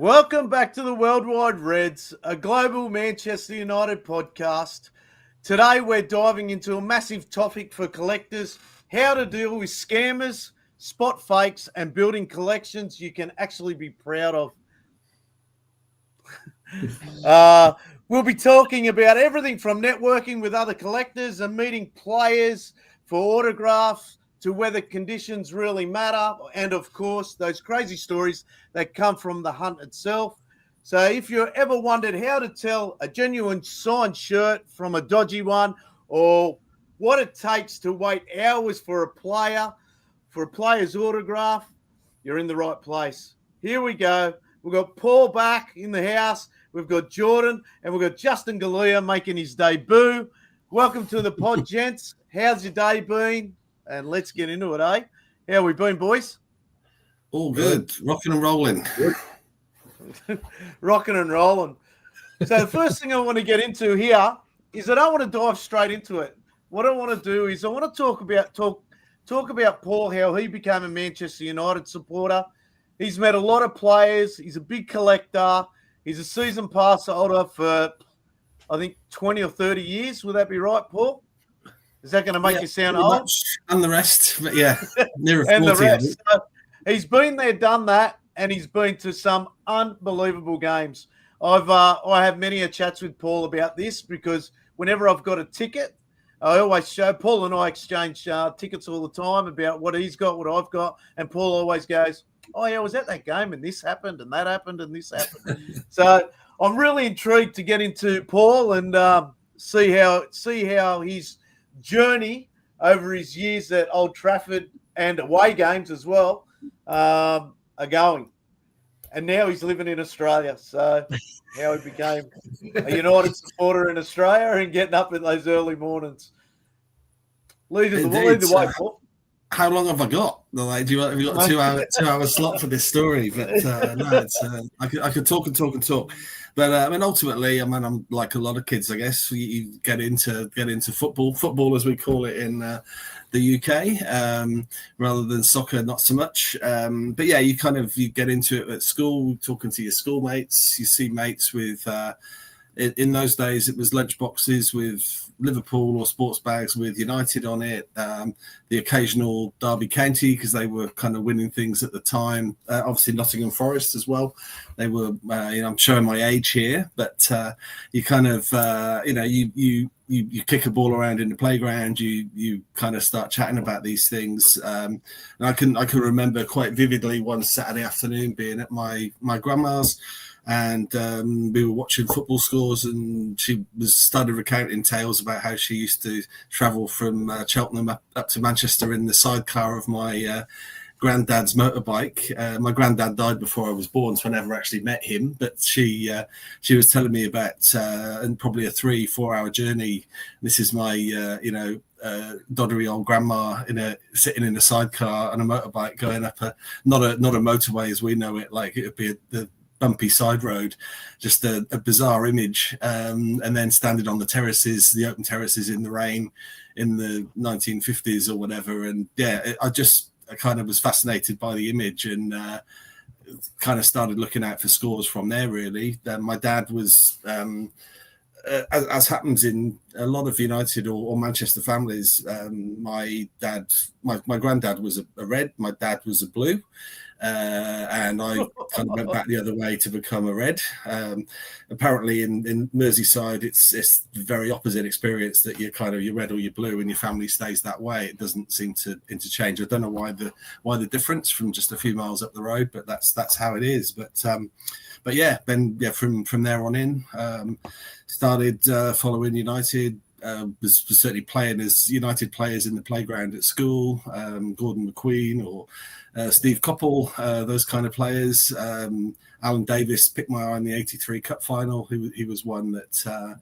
Welcome back to the Worldwide Reds, a global Manchester United podcast. Today we're diving into a massive topic for collectors, how to deal with scammers, spot fakes, and building collections you can actually be proud of. We'll be talking about everything from networking with other collectors and meeting players for autographs to whether conditions really matter, and of course, those crazy stories that come from the hunt itself. So if you ever wondered how to tell a genuine signed shirt from a dodgy one, or what it takes to wait hours for a player's autograph, you're in the right place. Here we go. We've got Paul back in the house. We've got Jordan, and we've got Justin Galea making his debut. Welcome to the pod, gents. How's your day been? And let's get into it, eh? How we been, boys? All good. Rocking and rolling. Rocking and rolling. So the first thing I want to get into here is I don't want to dive straight into it. What I want to do is I want to talk about Paul, how he became a Manchester United supporter. He's met a lot of players. He's a big collector. He's a season pass holder for, I think, 20 or 30 years. Would that be right, Paul? Is that going to make you sound old? And the rest, but yeah, near 40. And the rest. So he's been there, done that, and he's been to some unbelievable games. I have many chats with Paul about this because whenever I've got a ticket, I always show Paul and I exchange tickets all the time about what he's got, what I've got, and Paul always goes, "Oh yeah, I was at that game and this happened and that happened and this happened." So I'm really intrigued to get into Paul and see how his journey over his years at Old Trafford and away games as well are going. And now he's living in Australia. So how he became a United supporter in Australia and getting up in those early mornings. Lead the way, Paul. How long have I got? Have you got a 2 hour slot for this story? But no, I could talk and talk and talk. But ultimately, I'm like a lot of kids, I guess. You get into football as we call it in the UK, rather than soccer, not so much. But yeah, you get into it at school, talking to your schoolmates. You see mates with. In those days, it was lunchboxes with Liverpool or sports bags with United on it. The occasional Derby County because they were kind of winning things at the time. Obviously, Nottingham Forest as well. They were, I'm showing my age here, but you kind of, you kick a ball around in the playground. You kind of start chatting about these things. And I can remember quite vividly one Saturday afternoon being at my grandma's. And we were watching football scores, and she started recounting tales about how she used to travel from Cheltenham up to Manchester in the sidecar of my granddad's motorbike. My granddad died before I was born, so I never actually met him. But she was telling me about and probably a 3-4 hour journey. This is my doddery old grandma sitting in a sidecar on a motorbike going up not a motorway as we know it, like it would be the bumpy side road, just a bizarre image, and then standing on the open terraces in the rain in the 1950s or whatever. And yeah, I kind of was fascinated by the image and kind of started looking out for scores from there, really. My dad was, as happens in a lot of United or Manchester families, my granddad was a red, my dad was a blue. And I kind of went back the other way to become a red. Apparently in Merseyside, it's the very opposite experience, that you're red or you're blue and your family stays that way. It doesn't seem to interchange. I don't know why the difference from just a few miles up the road, but that's how it is. But yeah, then from there on in, started following United. Was certainly playing as United players in the playground at school, Gordon McQueen or Steve Coppell, those kind of players. Alan Davis picked my eye in the '83 Cup final. He was one that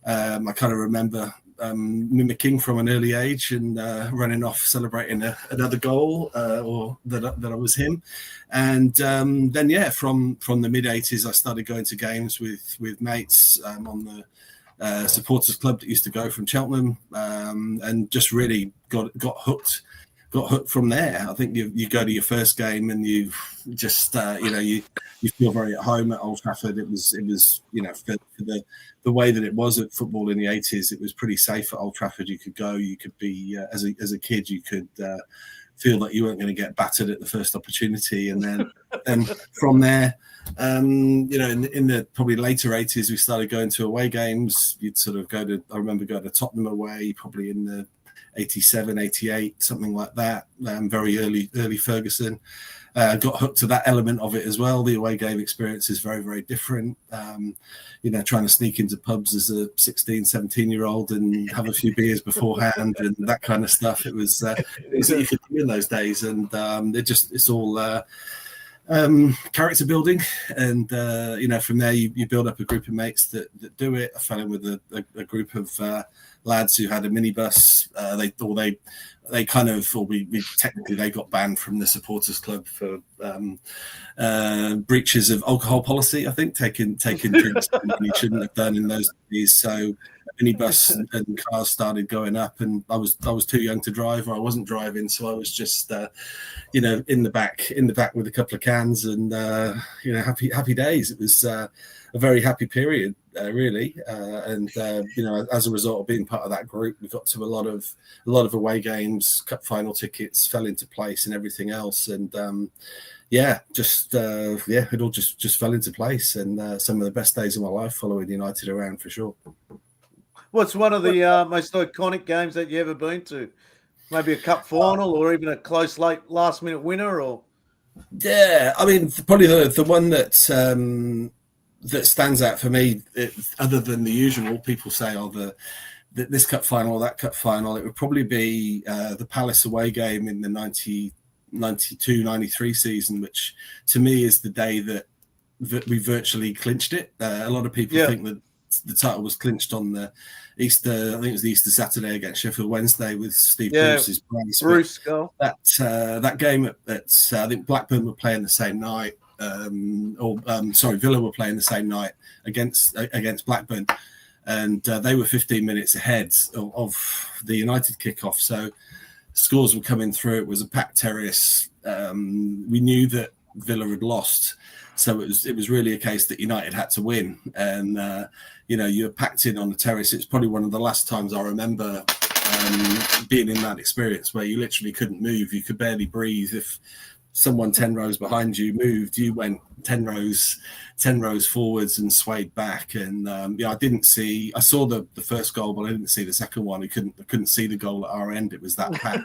I kind of remember mimicking from an early age and running off celebrating another goal or that I was him. And then, yeah, from the mid-'80s, I started going to games with mates on the supporters club that used to go from Cheltenham, and just really got hooked got hooked from there. I think you go to your first game and you just you feel very at home at Old Trafford. It was for the way that it was at football in the 80s, it was pretty safe at Old Trafford. You could go, you could be as a kid, you could feel that you weren't going to get battered at the first opportunity, and then from there, in the probably later 80s, we started going to away games. You'd sort of I remember going to Tottenham away, probably in the 87, 88, something like that. Very early Ferguson. Got hooked to that element of it as well. The away game experience is very, very different. Trying to sneak into pubs as a 16, 17-year-old and have a few beers beforehand and that kind of stuff. It was what you could do in those days. And it's all character building. And, from there you build up a group of mates that do it. I fell in with a group of lads who had a minibus. They got banned from the supporters club for breaches of alcohol policy. I think taking drinks that you shouldn't have done in those days. So minibus and cars started going up, and I was too young to drive, or I wasn't driving, so I was just in the back with a couple of cans, and happy days. It was a very happy period. Really, as a result of being part of that group, we got to a lot of away games, cup final tickets fell into place, and everything else, and it all just fell into place, and some of the best days of my life following United around for sure. What's one of the most iconic games that you ever been to? Maybe a cup final, or even a close last minute winner, or? Yeah, I mean, probably the one that stands out for me, other than the usual, people say, this cup final or that cup final, it would probably be the Palace away game in the 92-93 season, which to me is the day that we virtually clinched it. A lot of people think that the title was clinched on the Easter, I think it was the Easter Saturday against Sheffield Wednesday with Steve Bruce's brace. Bruce goal. That game at I think Blackburn were playing the same night. Villa were playing the same night against Blackburn, and they were 15 minutes ahead of the United kickoff. So scores were coming through. It was a packed terrace. We knew that Villa had lost, so it was really a case that United had to win. And you're packed in on the terrace. It's probably one of the last times I remember being in that experience where you literally couldn't move. You could barely breathe. If someone 10 rows behind you moved, you went 10 rows forwards and swayed back. And I saw the first goal, but I didn't see the second one. I couldn't see the goal at our end. It was that packed.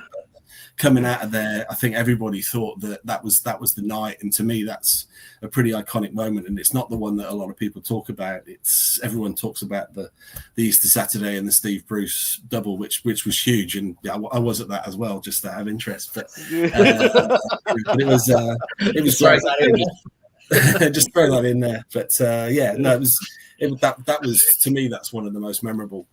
Coming out of there, I think everybody thought that was the night, and to me that's a pretty iconic moment. And it's not the one that a lot of people talk about. Everyone talks about the Easter Saturday and the Steve Bruce double, which was huge, and I was at that as well, just out of interest. But it was great. Just throw that in there. But that was to me, that's one of the most memorable.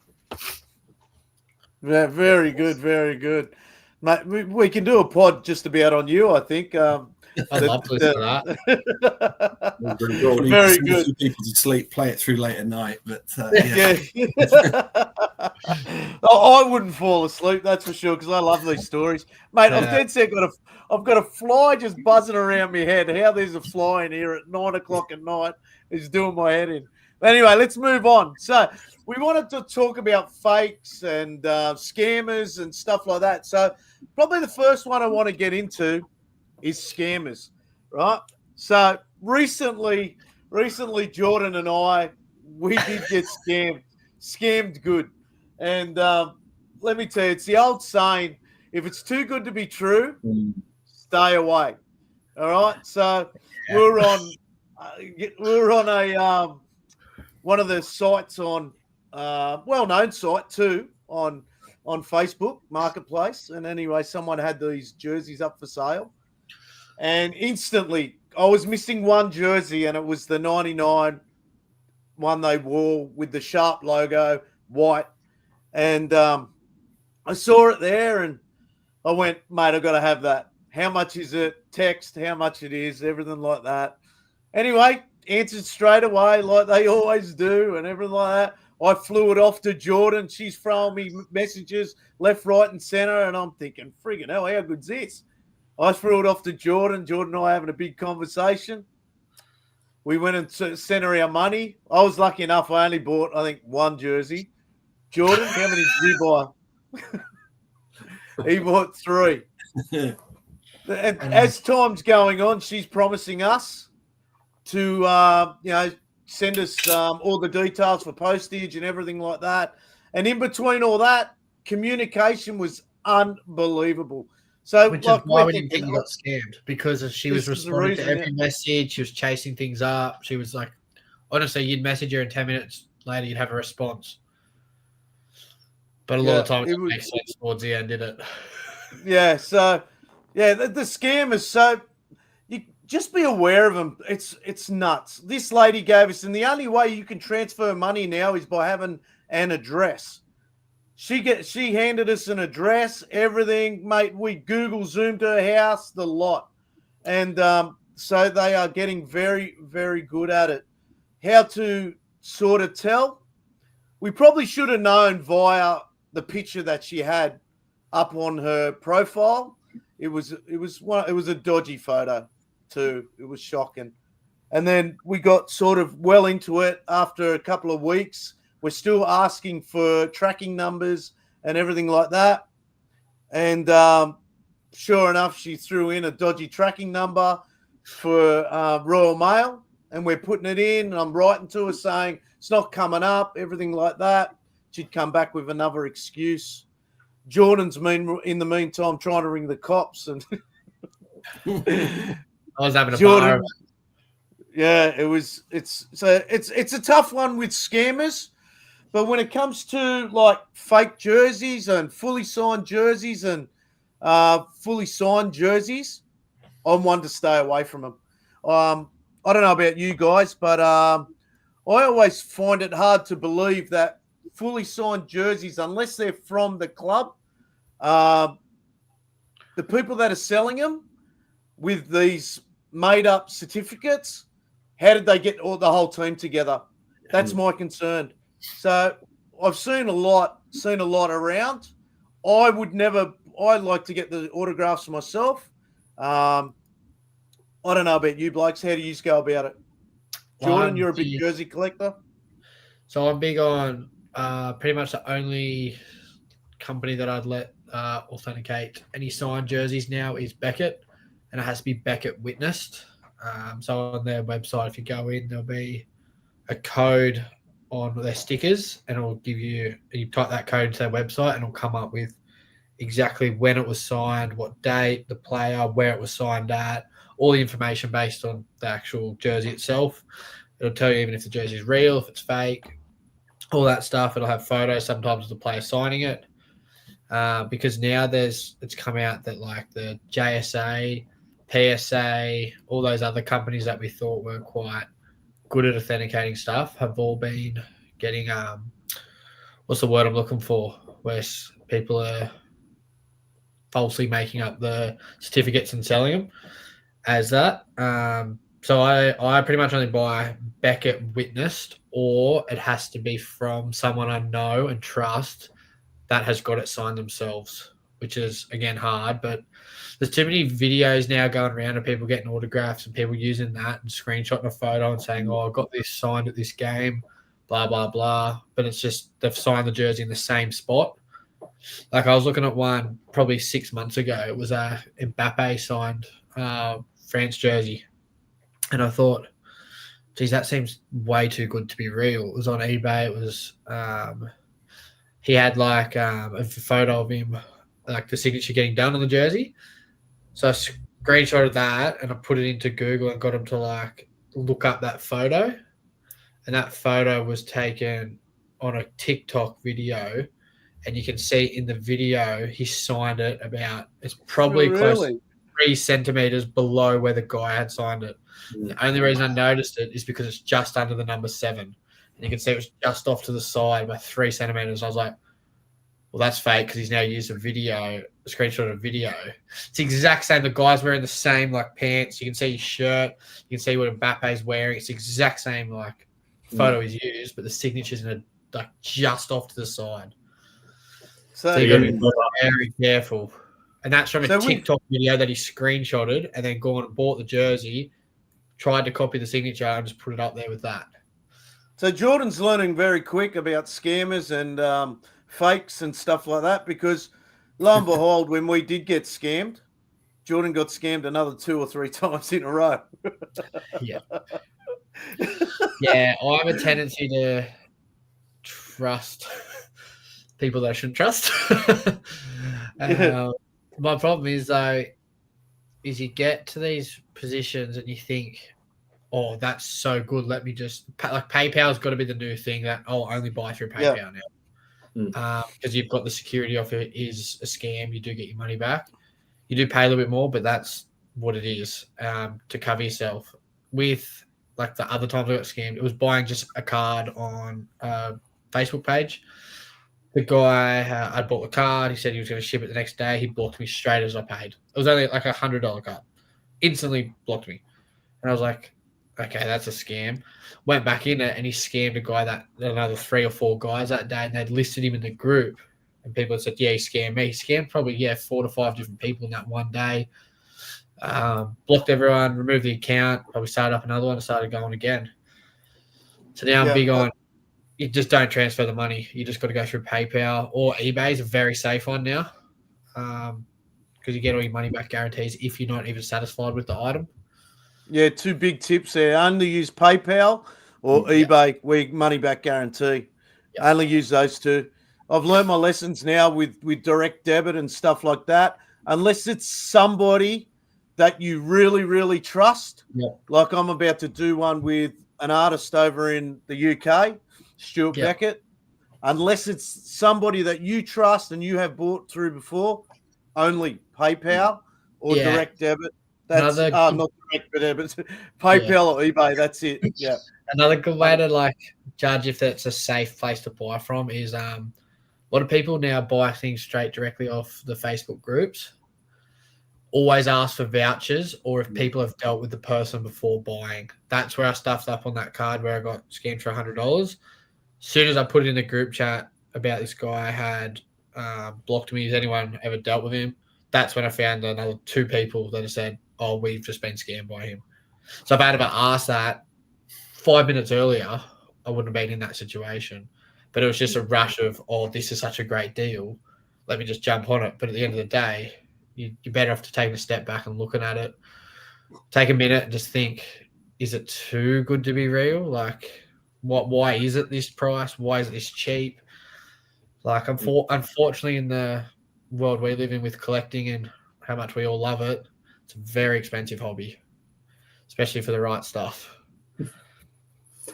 Yeah, very good, very good. Mate, we can do a pod just about on you, I think. I'd love to listen to that. Very good. People to sleep, play it through late at night, but I wouldn't fall asleep, that's for sure, because I love these stories, mate. I've dead set I've got a fly just buzzing around my head. How there's a fly in here at 9 o'clock at night is doing my head in. Anyway, let's move on. So we wanted to talk about fakes and scammers and stuff like that. So probably the first one I want to get into is scammers, right? So recently, Jordan and I, we did get scammed good. And let me tell you, it's the old saying, if it's too good to be true, stay away. All right. So we're on a one of the sites on well-known site too on Facebook Marketplace. And anyway, someone had these jerseys up for sale, and instantly I was missing one jersey, and it was the 99 one they wore with the Sharp logo, white. And I saw it there, and I went, mate, I've got to have that. How much is it? Text how much it is, everything like that. Anyway, answered straight away like they always do and everything like that. I flew it off to Jordan. She's throwing me messages left, right, and center, and I'm thinking, friggin' hell, how good's this? I threw it off to Jordan. Jordan and I having a big conversation. We went and sent her our money. I was lucky enough. I only bought, I think, one jersey. Jordan, how many did you buy? He bought 3. And as time's going on, she's promising us to, send us all the details for postage and everything like that. And in between all that, communication was unbelievable. So, which is why we didn't think you got scammed, because she was responding to every message. She was chasing things up. She was like, honestly, you'd message her and 10 minutes later, you'd have a response. But a lot of times it makes sense towards the end, did it? Yeah. So, the scam is so. You just be aware of them. It's nuts. This lady gave us, and the only way you can transfer money now is by having an address. She handed us an address, everything, mate. We Google Zoomed her house, the lot. And so they are getting very, very good at it. How to sort of tell? We probably should have known via the picture that she had up on her profile. It was a dodgy photo too. It was shocking. And then we got sort of well into it after a couple of weeks. We're still asking for tracking numbers and everything like that. And sure enough, she threw in a dodgy tracking number for Royal Mail, and we're putting it in. And I'm writing to her saying it's not coming up, everything like that. She'd come back with another excuse. Jordan's in the meantime trying to ring the cops, and I was having a Jordan, bar. Yeah, it's a tough one with scammers. But when it comes to like fake jerseys and fully signed jerseys and fully signed jerseys, I'm one to stay away from them. I don't know about you guys, but I always find it hard to believe that fully signed jerseys, unless they're from the club, the people that are selling them with these made-up certificates, how did they get the whole team together? That's my concern. So I've seen a lot around. I like to get the autographs myself. I don't know about you, blokes. How do you go about it? Jordan, you're a big jersey collector. So I'm big on pretty much the only company that I'd let authenticate any signed jerseys now is Beckett, and it has to be Beckett witnessed. So on their website, if you go in, there'll be a code on their stickers, and it'll give you type that code into their website, and it'll come up with exactly when it was signed, what date, the player, where it was signed at, all the information based on the actual jersey itself. It'll tell you even if the jersey is real, if it's fake, all that stuff. It'll have photos sometimes of the player signing it. Because now it's come out that like the JSA, PSA, all those other companies that we thought were quite good at authenticating stuff have all been getting what's the word I'm looking for, where people are falsely making up the certificates and selling them as that. So I pretty much only buy Beckett witnessed, or it has to be from someone I know and trust that has got it signed themselves, which is, again, hard. But there's too many videos now going around of people getting autographs and people using that and screenshotting a photo and saying, oh, I got this signed at this game, blah, blah, blah. But it's just they've signed the jersey in the same spot. Like I was looking at one probably 6 months ago. It was a Mbappe signed France jersey. And I thought, geez, that seems way too good to be real. It was on eBay. It was he had like a photo of him, like the signature getting done on the jersey. So I screenshotted that and I put it into Google and got him to like look up that photo. And that photo was taken on a TikTok video. And you can see in the video, he signed it it's probably close to 3 centimeters below where the guy had signed it. The only reason I noticed it is because it's just under the number 7. And you can see it was just off to the side by 3 centimeters. I was like, Well, that's fake because he's now used a screenshot of a video. It's the exact same. The guy's wearing the same like pants. You can see his shirt. You can see what Mbappe's wearing. It's the exact same like photo he's used, but the signature's like just off to the side. So you got to be very careful. And that's from a TikTok video that he screenshotted and then gone and bought the jersey, tried to copy the signature and just put it up there with that. So Jordan's learning very quick about scammers and fakes and stuff like that, because lo and behold, when we did get scammed, Jordan got scammed another 2 or 3 times in a row. Yeah. Yeah, I have a tendency to trust people that I shouldn't trust. My problem is, though, is you get to these positions and you think, oh, that's so good. Let me just – like PayPal's got to be the new thing that I'll only buy through PayPal now. Because you've got the security of it is a scam. You do get your money back. You do pay a little bit more, but that's what it is to cover yourself. With like the other times I got scammed, it was buying just a card on a Facebook page. The guy, I bought the card. He said he was going to ship it the next day. He blocked me straight as I paid. It was only like $100 card. Instantly blocked me. And I was like, okay, that's a scam. Went back in it and he scammed a guy another 3 or 4 guys that day, and they'd listed him in the group. And people had said, yeah, he scammed me. He scammed probably 4 to 5 different people in that one day. Blocked everyone, removed the account, probably started up another one and started going again. So now I'm big on, you just don't transfer the money. You just got to go through PayPal, or eBay is a very safe one now, because you get all your money back guarantees if you're not even satisfied with the item. Yeah, 2 big tips there. Only use PayPal or eBay, where money back guarantee. Yep. Only use those 2. I've learned my lessons now with direct debit and stuff like that. Unless it's somebody that you really, really trust, like I'm about to do one with an artist over in the UK, Stuart Beckett. Unless it's somebody that you trust and you have bought through before, only PayPal or direct debit. That's not direct debit, PayPal or eBay. That's it. Yeah. Another good way to judge if that's a safe place to buy from is a lot of people now buy things straight directly off the Facebook groups. Always ask for vouchers, or if people have dealt with the person before buying. That's where I stuffed up on that card where I got scammed for $100. As soon as I put it in the group chat about this guy had blocked me, has anyone ever dealt with him? That's when I found another 2 people that have said, oh, we've just been scammed by him. So if I had asked that 5 minutes earlier, I wouldn't have been in that situation. But it was just a rush of, oh, this is such a great deal. Let me just jump on it. But at the end of the day, you're better off to take a step back and looking at it. Take a minute and just think, is it too good to be real? Like, why is it this price? Why is it this cheap? Like, unfortunately, in the world we live in with collecting and how much we all love it, it's a very expensive hobby, especially for the right stuff.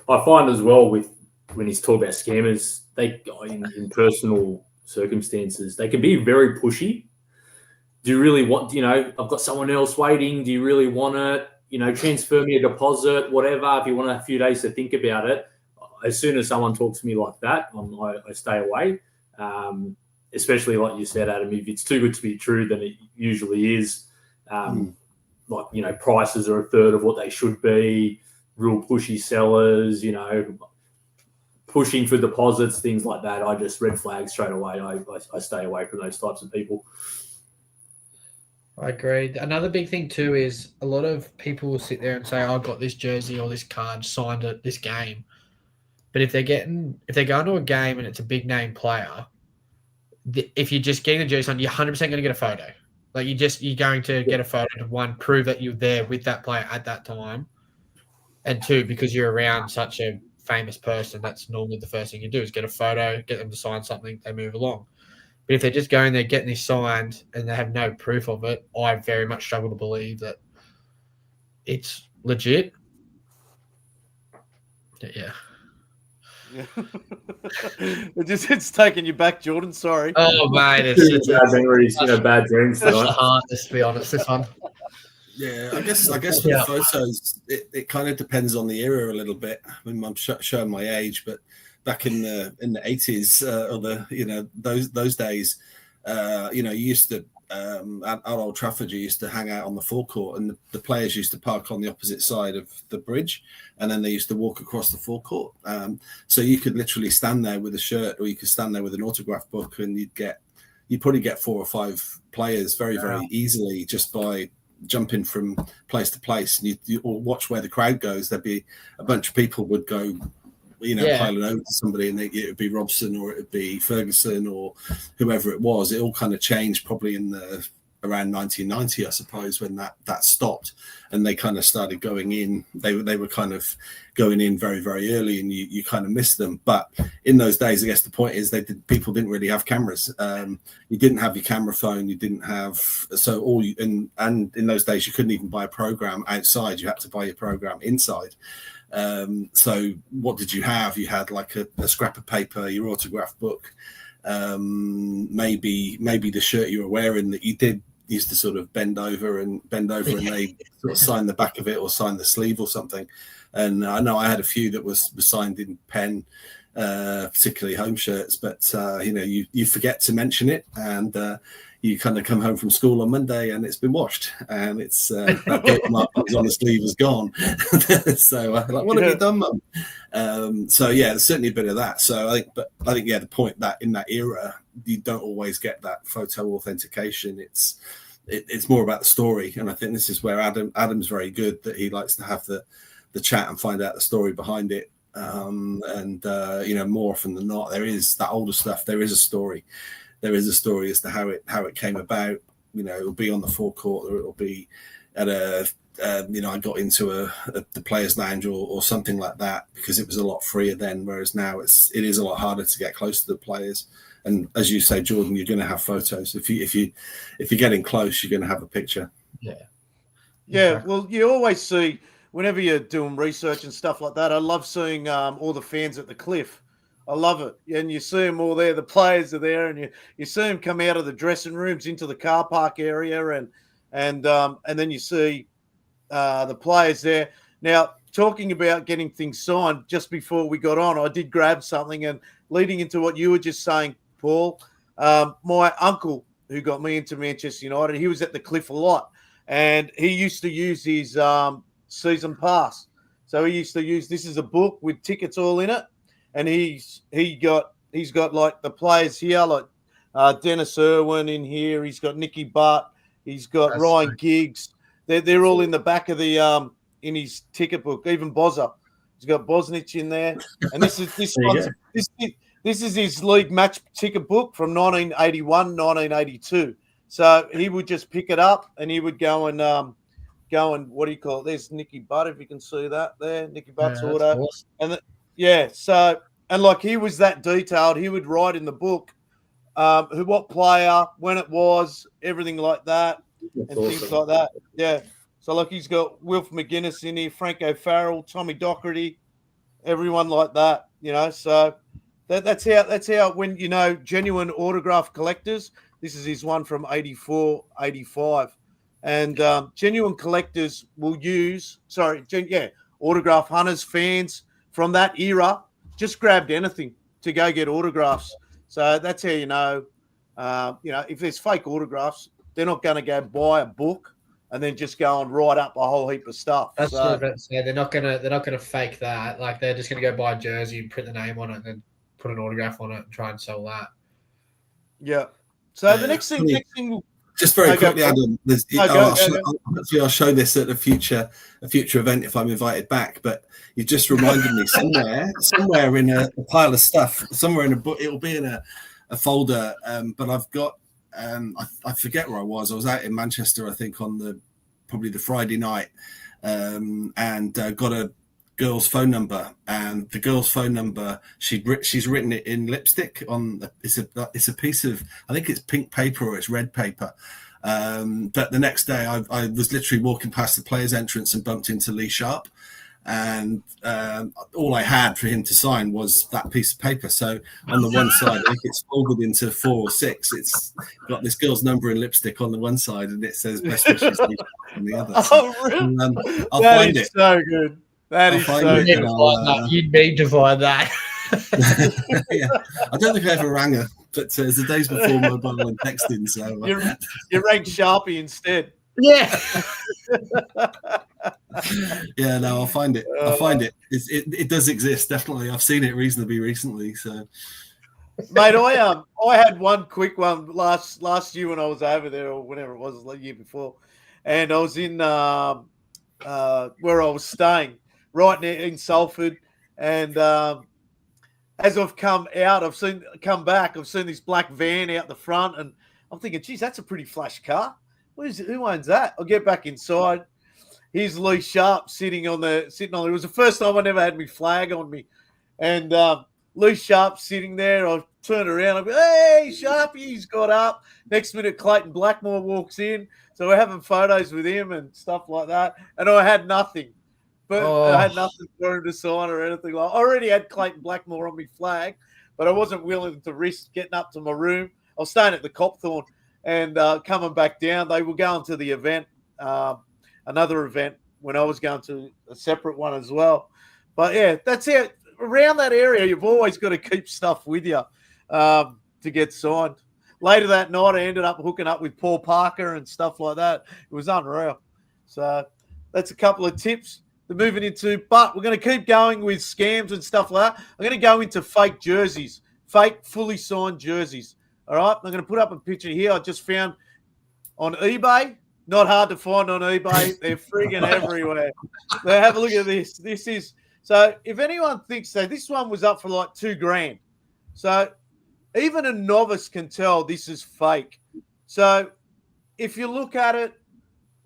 I find as well with when he's talking about scammers, they in personal circumstances, they can be very pushy. Do you really want, I've got someone else waiting. Do you really want it? Transfer me a deposit, whatever. If you want a few days to think about it, as soon as someone talks to me like that, I stay away. Especially like you said, Adam, if it's too good to be true, then it usually is. Prices are a third of what they should be. Real pushy sellers, pushing for deposits, things like that. I just red flag straight away. I stay away from those types of people. I agree. Another big thing too is a lot of people will sit there and say, I got this jersey or this card signed at this game. But if they're going to a game and it's a big name player, if you're just getting the jersey on, you're 100% going to get a photo. Like you're going to get a photo to, 1, prove that you're there with that player at that time. And 2, because you're around such a famous person, that's normally the first thing you do is get a photo, get them to sign something, they move along. But if they're just going there, getting this signed, and they have no proof of it, I very much struggle to believe that it's legit. Yeah. It's taking you back, Jordan. Sorry. Oh, mate. It's bad memories, bad dreams. It's the hardest, to be honest, this one. Yeah, I guess with the photos, it kind of depends on the era a little bit. I mean, I'm showing my age, but back in the 80s or those days, you used to at Old Trafford, you used to hang out on the forecourt, and the players used to park on the opposite side of the bridge, and then they used to walk across the forecourt. So you could literally stand there with a shirt, or you could stand there with an autograph book, and you'd probably get 4 or 5 players very easily just by jumping from place to place. And you watch where the crowd goes. There'd be a bunch of people would go, piling over to somebody, and it would be Robson, or it would be Ferguson, or whoever it was. It all kind of changed probably in around 1990, I suppose, when that stopped, and they kind of started going in. They were kind of going in very, very early, and you kind of missed them. But in those days, I guess the point is people didn't really have cameras. You didn't have your camera phone. You didn't have and in those days you couldn't even buy a program outside. You had to buy your program inside. So what did you have? You had like a scrap of paper, your autograph book, maybe the shirt you were wearing that you used to sort of bend over and they sort of sign the back of it or sign the sleeve or something. And I know I had a few that was signed in pen, particularly home shirts, but you forget to mention it, and you kind of come home from school on Monday and it's been washed, and it's that gate mark that was on the sleeve is gone. So what have you done, Mum? So yeah, there's certainly a bit of that. So I think the point that in that era you don't always get that photo authentication. It's more about the story, and I think this is where Adam's very good, that he likes to have the chat and find out the story behind it. More often than not, there is that older stuff. There is a story. There is a story as to how it came about. It'll be on the forecourt, or it'll be at I got into the players' lounge or something like that, because it was a lot freer then. Whereas now it is a lot harder to get close to the players. And as you say, Jordan, you're going to have photos. If you're getting close, you're going to have a picture. Yeah. Well, you always see, whenever you're doing research and stuff like that, I love seeing all the fans at the Cliff. I love it. And you see them all there. The players are there, and you see them come out of the dressing rooms into the car park area, and then you see the players there. Now, talking about getting things signed, just before we got on, I did grab something, and leading into what you were just saying, Paul, my uncle, who got me into Manchester United, he was at the Cliff a lot, and he used to use his season pass. So he used to use, this is a book with tickets all in it, and he's got like the players here, like Dennis Irwin in here. He's got Nicky Butt. He's got Ryan Giggs. They're all in the back of the in his ticket book. Even Bozza, he's got Bosnich in there. And this is his league match ticket book from 1981, 1982. So he would just pick it up, and he would go and what do you call it? There's Nicky Butt, if you can see that there, Nicky Butt's auto. Awesome. So and like he was that detailed, he would write in the book what player, when it was, everything like that, and things like that. Yeah. So like he's got Wilf McGuinness in here, Frank O'Farrell, Tommy Docherty, everyone like that. So that's how when genuine autograph collectors. This is his one from 84, 85. And genuine collectors will use, autograph hunters, fans from that era, just grabbed anything to go get autographs. So that's how if there's fake autographs, they're not going to go buy a book and then just go and write up a whole heap of stuff. That's what I'm about to say. They're not gonna fake that. Like they're just gonna go buy a jersey and print the name on it and then put an autograph on it and try and sell that. Yeah. So the next thing. Just very quickly, Adam. I'll show this at a future event if I'm invited back. But you just reminded me somewhere in a pile of stuff, somewhere in a book. It'll be in a folder. But I've got I forget where I was. I was out in Manchester, I think, on probably the Friday night, and got a girl's phone number, and the girl's phone number, she's written it in lipstick on it's a piece of, I think it's pink paper or it's red paper, but the next day I was literally walking past the players entrance and bumped into Lee Sharp, and all I had for him to sign was that piece of paper. So on the one side, I think it's folded into 4 or 6. It's got this girl's number in lipstick on the one side, and it says best wishes on the other. Oh, really? And, I'll find it. So good. That is so good. You'd need to find that. Yeah, I don't think I ever rang her, but it's the days before mobile and texting. So You rang Sharpie instead. Yeah. yeah, no, I'll find it. I'll find it. It does exist, definitely. I've seen it reasonably recently. So, Mate, I had one quick one last year when I was over there, or whenever it was, the year before, and I was in where I was staying, right in Salford, and as I've come back, I've seen this black van out the front, and I'm thinking, geez, that's a pretty flash car. Who owns that? I'll get back inside. Here's Lee Sharp sitting on. It was the first time I never had my flag on me, and Lee Sharp sitting there. I turn around. I go, "Hey, Sharpie!" He's got up. Next minute, Clayton Blackmore walks in. So we're having photos with him and stuff like that. And I had nothing, I had nothing for him to sign or anything like. I already had Clayton Blackmore on my flag, but I wasn't willing to risk getting up to my room. I was staying at the Copthorne and coming back down. They were going to the event. Another event when I was going to a separate one as well. But yeah, that's it. Around that area, you've always got to keep stuff with you to get signed. Later that night, I ended up hooking up with Paul Parker and stuff like that. It was unreal. So that's a couple of tips to moving into. But we're going to keep going with scams and stuff like that. I'm going to go into fake jerseys, fake fully signed jerseys. All right, I'm going to put up a picture here I just found on eBay. Not hard to find on eBay. They're friggin' everywhere. So have a look at this. This is so. If anyone thinks so, this one was up for like $2,000. So even a novice can tell this is fake. So if you look at it,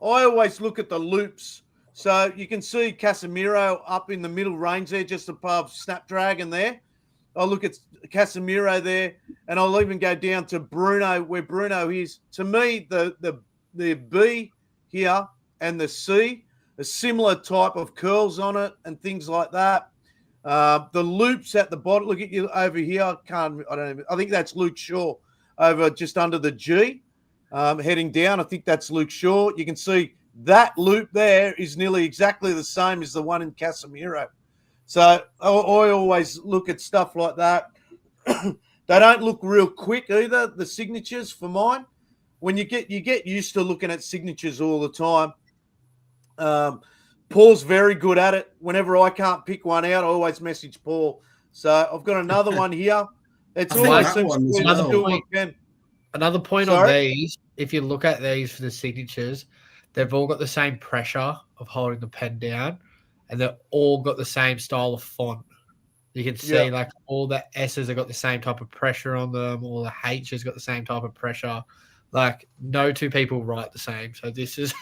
I always look at the loops. So you can see Casemiro up in the middle range there, just above Snapdragon there. I'll look at Casemiro there, and I'll even go down to Bruno, where Bruno is. To me, the B here and the C, a similar type of curls on it and things like that. The loops at the bottom. Look at you over here. I think that's Luke Shaw over just under the G, heading down. I think that's Luke Shaw. You can see that loop there is nearly exactly the same as the one in Casemiro. So I always look at stuff like that. They don't look real quick either, the signatures for mine. When you get used to looking at signatures all the time. Paul's very good at it. Whenever I can't pick one out, I always message Paul. So I've got another one here. It's always another point on these. If you look at these for the signatures, they've all got the same pressure of holding the pen down, and they've all got the same style of font. You can see like all the S's have got the same type of pressure on them. All the H's got the same type of pressure. Like no two people write the same. So this is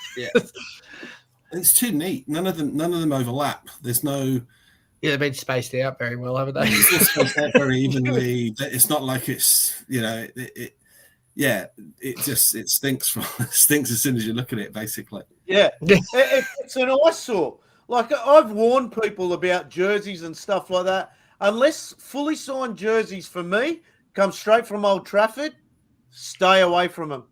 it's too neat. None of them overlap. There's no. Yeah, they've been spaced out very well, haven't they? It's spaced out very evenly. It's not like it's it stinks stinks as soon as you look at it. Basically, it's an eyesore. Like I've warned people about jerseys and stuff like that. Unless fully signed jerseys for me come straight from Old Trafford, stay away from them.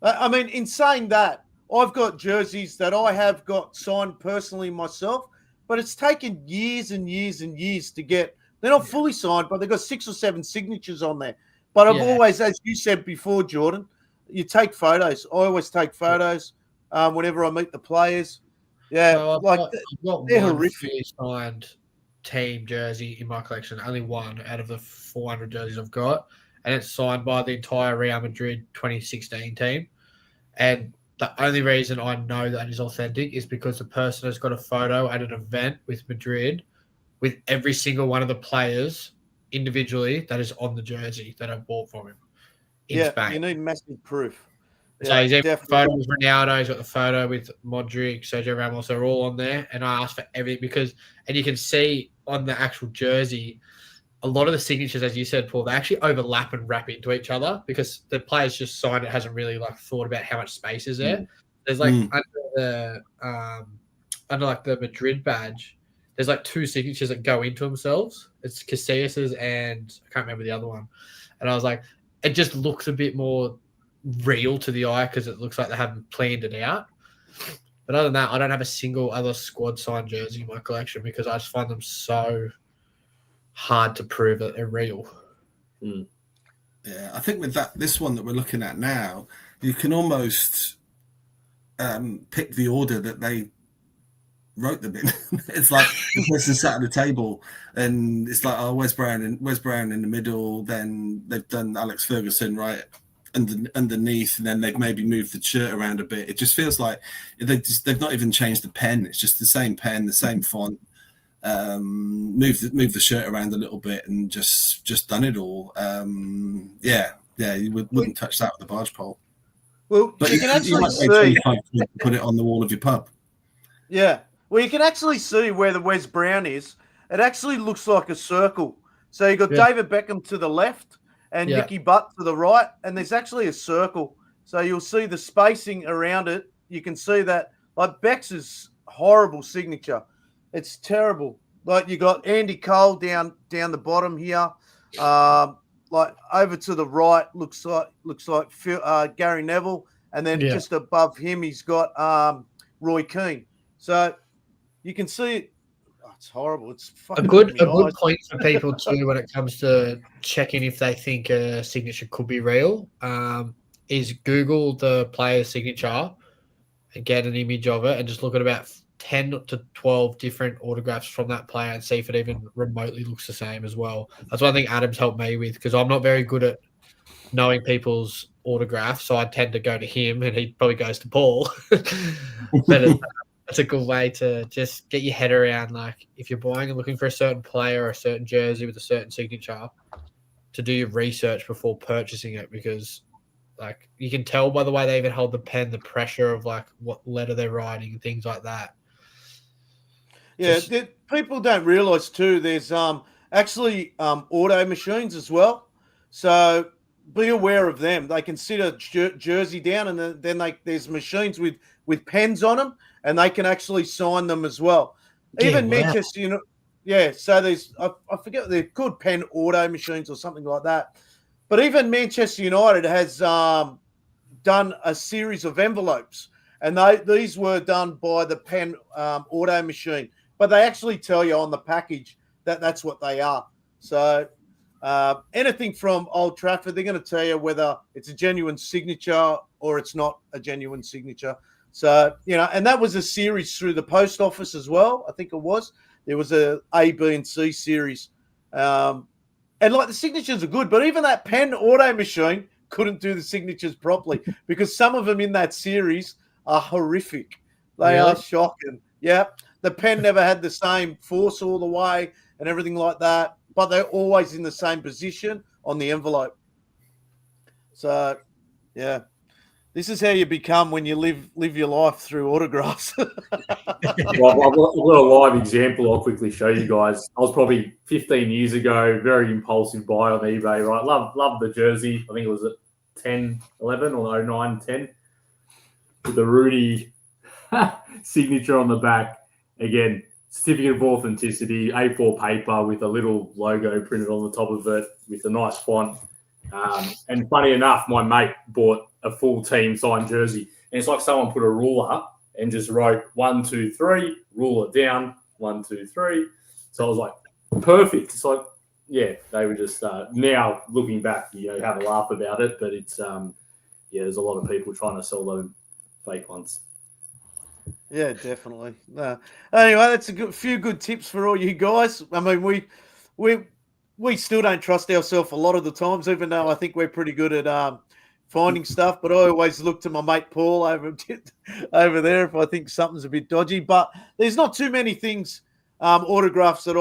I mean, in saying that, I've got jerseys that I have got signed personally myself, but it's taken years and years and years to get. They're not fully signed, but they've got 6 or 7 signatures on there. But I've always, as you said before, Jordan, you take photos. I always take photos whenever I meet the players. Yeah, so I've got they're horrific. Signed team jersey in my collection, only one out of the 400 jerseys I've got, and it's signed by the entire Real Madrid 2016 team. And the only reason I know that is authentic is because the person has got a photo at an event with Madrid with every single one of the players individually that is on the jersey that I bought from him in Spain. You need massive proof. So he's got the photo with Ronaldo, he's got the photo with Modric, Sergio Ramos, they're all on there. And I asked for everything and you can see on the actual jersey, a lot of the signatures, as you said, Paul, they actually overlap and wrap into each other because the players just signed it, hasn't really thought about how much space is there. There's under the Madrid badge, there's 2 signatures that go into themselves. It's Casillas's and I can't remember the other one. And I was like, it just looks a bit more real to the eye because it looks like they haven't planned it out. But other than that, I don't have a single other squad signed jersey in my collection because I just find them so hard to prove that they're real. Yeah, I think with this one that we're looking at now, you can almost pick the order that they wrote them in. It's like the person sat at the table, and it's like, oh, Wes Brown in the middle. Then they've done Alex Ferguson right underneath, and then they've maybe moved the shirt around a bit. It just feels like they've not even changed the pen. It's just the same pen, the same font. Move the shirt around a little bit, and just done it all. You wouldn't touch that with a barge pole. Well, but you can actually see put it on the wall of your pub. Yeah. Well, you can actually see where the Wes Brown is. It actually looks like a circle. So you got David Beckham to the left and Nicky Butt to the right, and there's actually a circle. So you'll see the spacing around it. You can see that, like, Beck's horrible signature. It's terrible. Like, you got Andy Cole down the bottom here. Like over to the right looks like Gary Neville, and then just above him he's got Roy Keane. So you can see it. Oh, it's horrible. It's fucking a good point for people too when it comes to checking if they think a signature could be real. Is Google the player's signature and get an image of it, and just look at about 10 to 12 different autographs from that player and see if it even remotely looks the same as well. That's what I think Adam's helped me with, because I'm not very good at knowing people's autographs, so I tend to go to him, and he probably goes to Paul. But it's a good way to just get your head around, like, if you're buying and looking for a certain player or a certain jersey with a certain signature, to do your research before purchasing it, because, like, you can tell by the way they even hold the pen, the pressure of, like, what letter they're writing and things like that. Yeah, people don't realise too, there's actually auto machines as well. So be aware of them. They can sit a jersey down, and then there's machines with pens on them, and they can actually sign them as well. Even Manchester, so there's I forget, they're called pen auto machines or something like that. But even Manchester United has done a series of envelopes, and these were done by the pen auto machine. But they actually tell you on the package that that's what they are. So anything from Old Trafford, they're going to tell you whether it's a genuine signature or it's not a genuine signature. So, and that was a series through the post office as well. I think it was. There was a B, and C series. And, like, the signatures are good, but even that pen auto machine couldn't do the signatures properly, because some of them in that series are horrific. They are shocking. Yeah. The pen never had the same force all the way and everything like that, but they're always in the same position on the envelope. So, yeah, this is how you become when you live your life through autographs. Well, I've got a live example I'll quickly show you guys. I was probably 15 years ago, very impulsive buy on eBay, right? Love the jersey. I think it was at 10, 11 or 09, 10 with the Rooney signature on the back. Again, certificate of authenticity, A4 paper with a little logo printed on the top of it with a nice font. And funny enough, my mate bought a full team signed jersey. And it's like someone put a ruler and just wrote 1, 2, 3, ruler down, 1, 2, 3. So I was like, perfect. It's like, yeah, they were just now looking back, have a laugh about it. But it's, there's a lot of people trying to sell them fake ones. Yeah, definitely. No. Anyway, that's a few good tips for all you guys. I mean, we still don't trust ourselves a lot of the times, even though I think we're pretty good at finding stuff. But I always look to my mate Paul over there if I think something's a bit dodgy. But there's not too many things, autographs that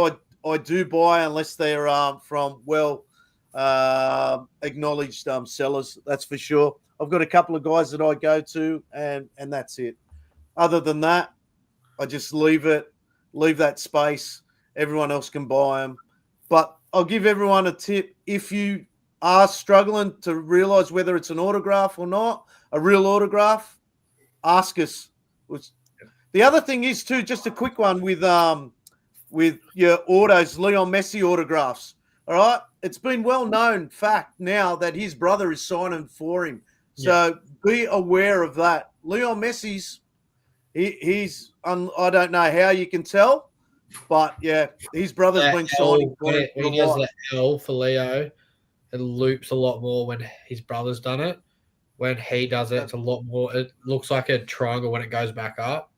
I do buy unless they're from acknowledged sellers. That's for sure. I've got a couple of guys that I go to, and that's it. Other than that, I just leave that space. Everyone else can buy them. But I'll give everyone a tip. If you are struggling to realize whether it's an autograph or not, a real autograph, ask us. The other thing is, too, just a quick one with your autos, Leon Messi autographs. All right? It's been well-known fact now that his brother is signing for him. So be aware of that. Leon Messi's... I don't know how you can tell, But yeah, his brother's That been L, signing for him for when a he does while. the L for Leo, it loops a lot more when his brother's done it. When he does it, it's a lot more. It looks like a triangle when it goes back up.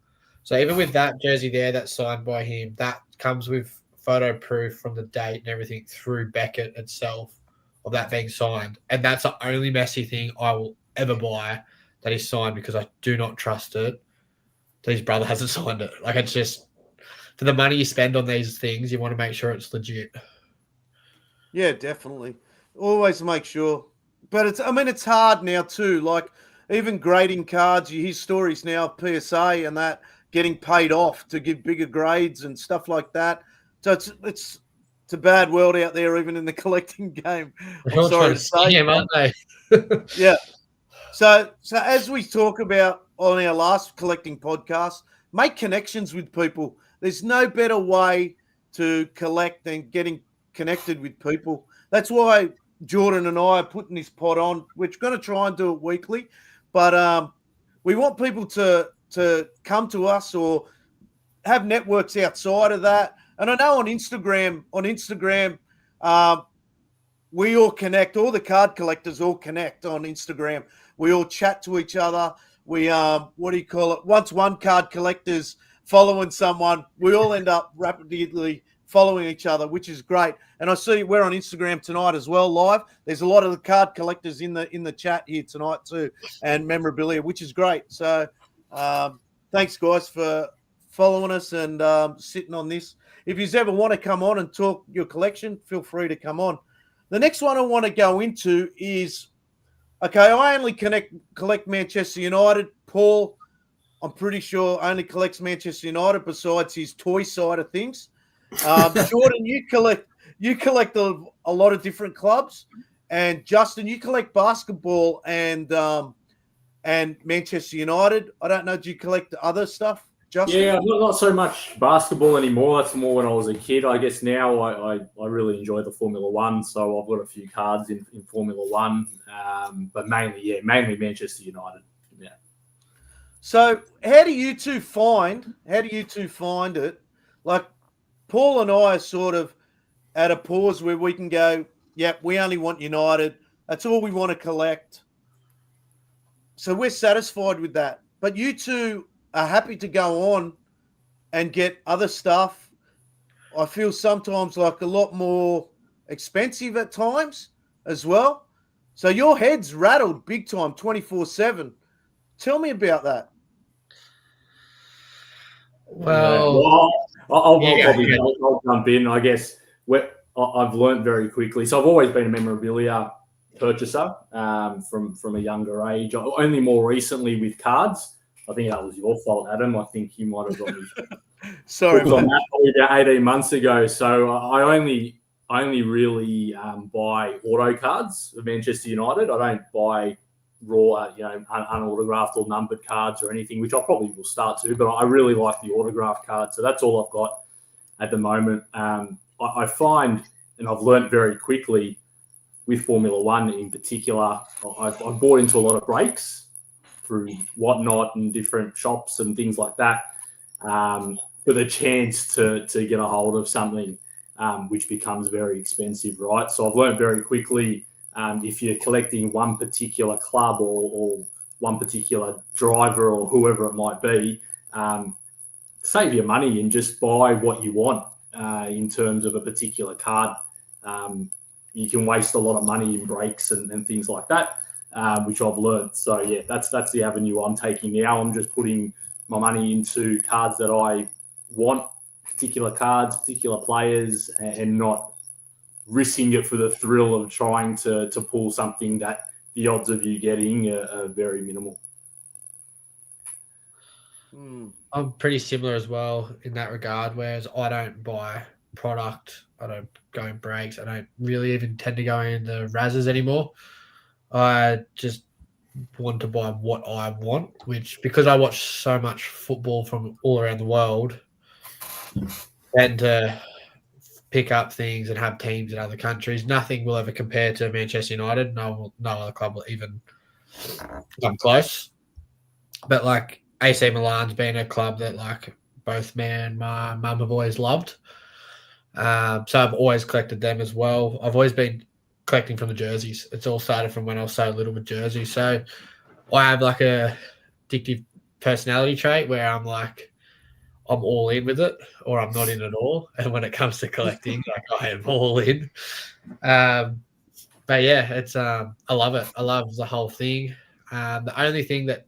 So even with that jersey there that's signed by him, that comes with photo proof from the date and everything through Beckett itself of that being signed. And that's the only messy thing I will ever buy that is signed because I do not trust it that his brother hasn't signed it. Like, it's just, for the money you spend on these things, you want to make sure it's legit. Yeah, definitely. Always make sure. But it's hard now too. Like, even grading cards, you hear stories now of PSA and that getting paid off to give bigger grades and stuff like that. So it's a bad world out there, even in the collecting game. They're I'm all sorry trying to to say. scam, aren't they? Yeah. So as we talk about on our last collecting podcast, make connections with people. There's no better way to collect than getting connected with people. That's why Jordan and I are putting this pod on. We're going to try and do it weekly, but we want people to come to us or have networks outside of that. And I know on Instagram, we all connect. All the card collectors all connect on Instagram. We all chat to each other. We what do you call it? Once one card collector's following someone, we all end up rapidly following each other, which is great. And I see we're on Instagram tonight as well, live. There's a lot of the card collectors in the chat here tonight too, and memorabilia, which is great. So thanks, guys, for following us and sitting on this. If you ever want to come on and talk your collection, feel free to come on. The next one I want to go into is, okay, I only collect Manchester United. Paul, I'm pretty sure, only collects Manchester United besides his toy side of things. Jordan, you collect a lot of different clubs. And Justin, you collect basketball and Manchester United. I don't know, do you collect other stuff, Justin? Yeah, not so much basketball anymore. That's more when I was a kid. I guess now I really enjoy the Formula One, so I've got a few cards in Formula One, but mainly Manchester United. Yeah. So how do you two find it? Like, Paul and I are sort of at a pause where we can go, yep, we only want United. That's all we want to collect. So we're satisfied with that. But you two are happy to go on and get other stuff. I feel sometimes like a lot more expensive at times as well. So your head's rattled big time, 24/7. Tell me about that. Well, I'll jump in. I guess I've learned very quickly. So I've always been a memorabilia purchaser from a younger age. Only more recently with cards. I think that was your fault, Adam. I think you might have got me. Sorry, on that probably about 18 months ago. So I only really buy auto cards of Manchester United. I don't buy raw, unautographed or numbered cards or anything, which I probably will start to. But I really like the autographed cards. So that's all I've got at the moment. I find, and I've learned very quickly with Formula One in particular, I've bought into a lot of breaks through Whatnot and different shops and things like that, for the chance to get a hold of something which becomes very expensive, right? So I've learned very quickly, if you're collecting one particular club or one particular driver or whoever it might be, save your money and just buy what you want in terms of a particular card. You can waste a lot of money in breaks and things like that, which I've learned. So yeah, that's the avenue I'm taking now. I'm just putting my money into cards that I want, particular cards, particular players, and not risking it for the thrill of trying to pull something that the odds of you getting are very minimal. I'm pretty similar as well in that regard, whereas I don't buy product. I don't go in breaks. I don't really even tend to go in the Razzes anymore. I just want to buy what I want, which, because I watch so much football from all around the world, and to pick up things and have teams in other countries, nothing will ever compare to Manchester United. No other club will even come close. But like AC Milan's been a club that like both me and my mum have always loved. So I've always collected them as well. I've always been collecting from the jerseys. It's all started from when I was so little with jerseys. So I have like a addictive personality trait where I'm all in with it, or I'm not in at all. And when it comes to collecting, like I am all in. But yeah, it's I love it. I love the whole thing. The only thing that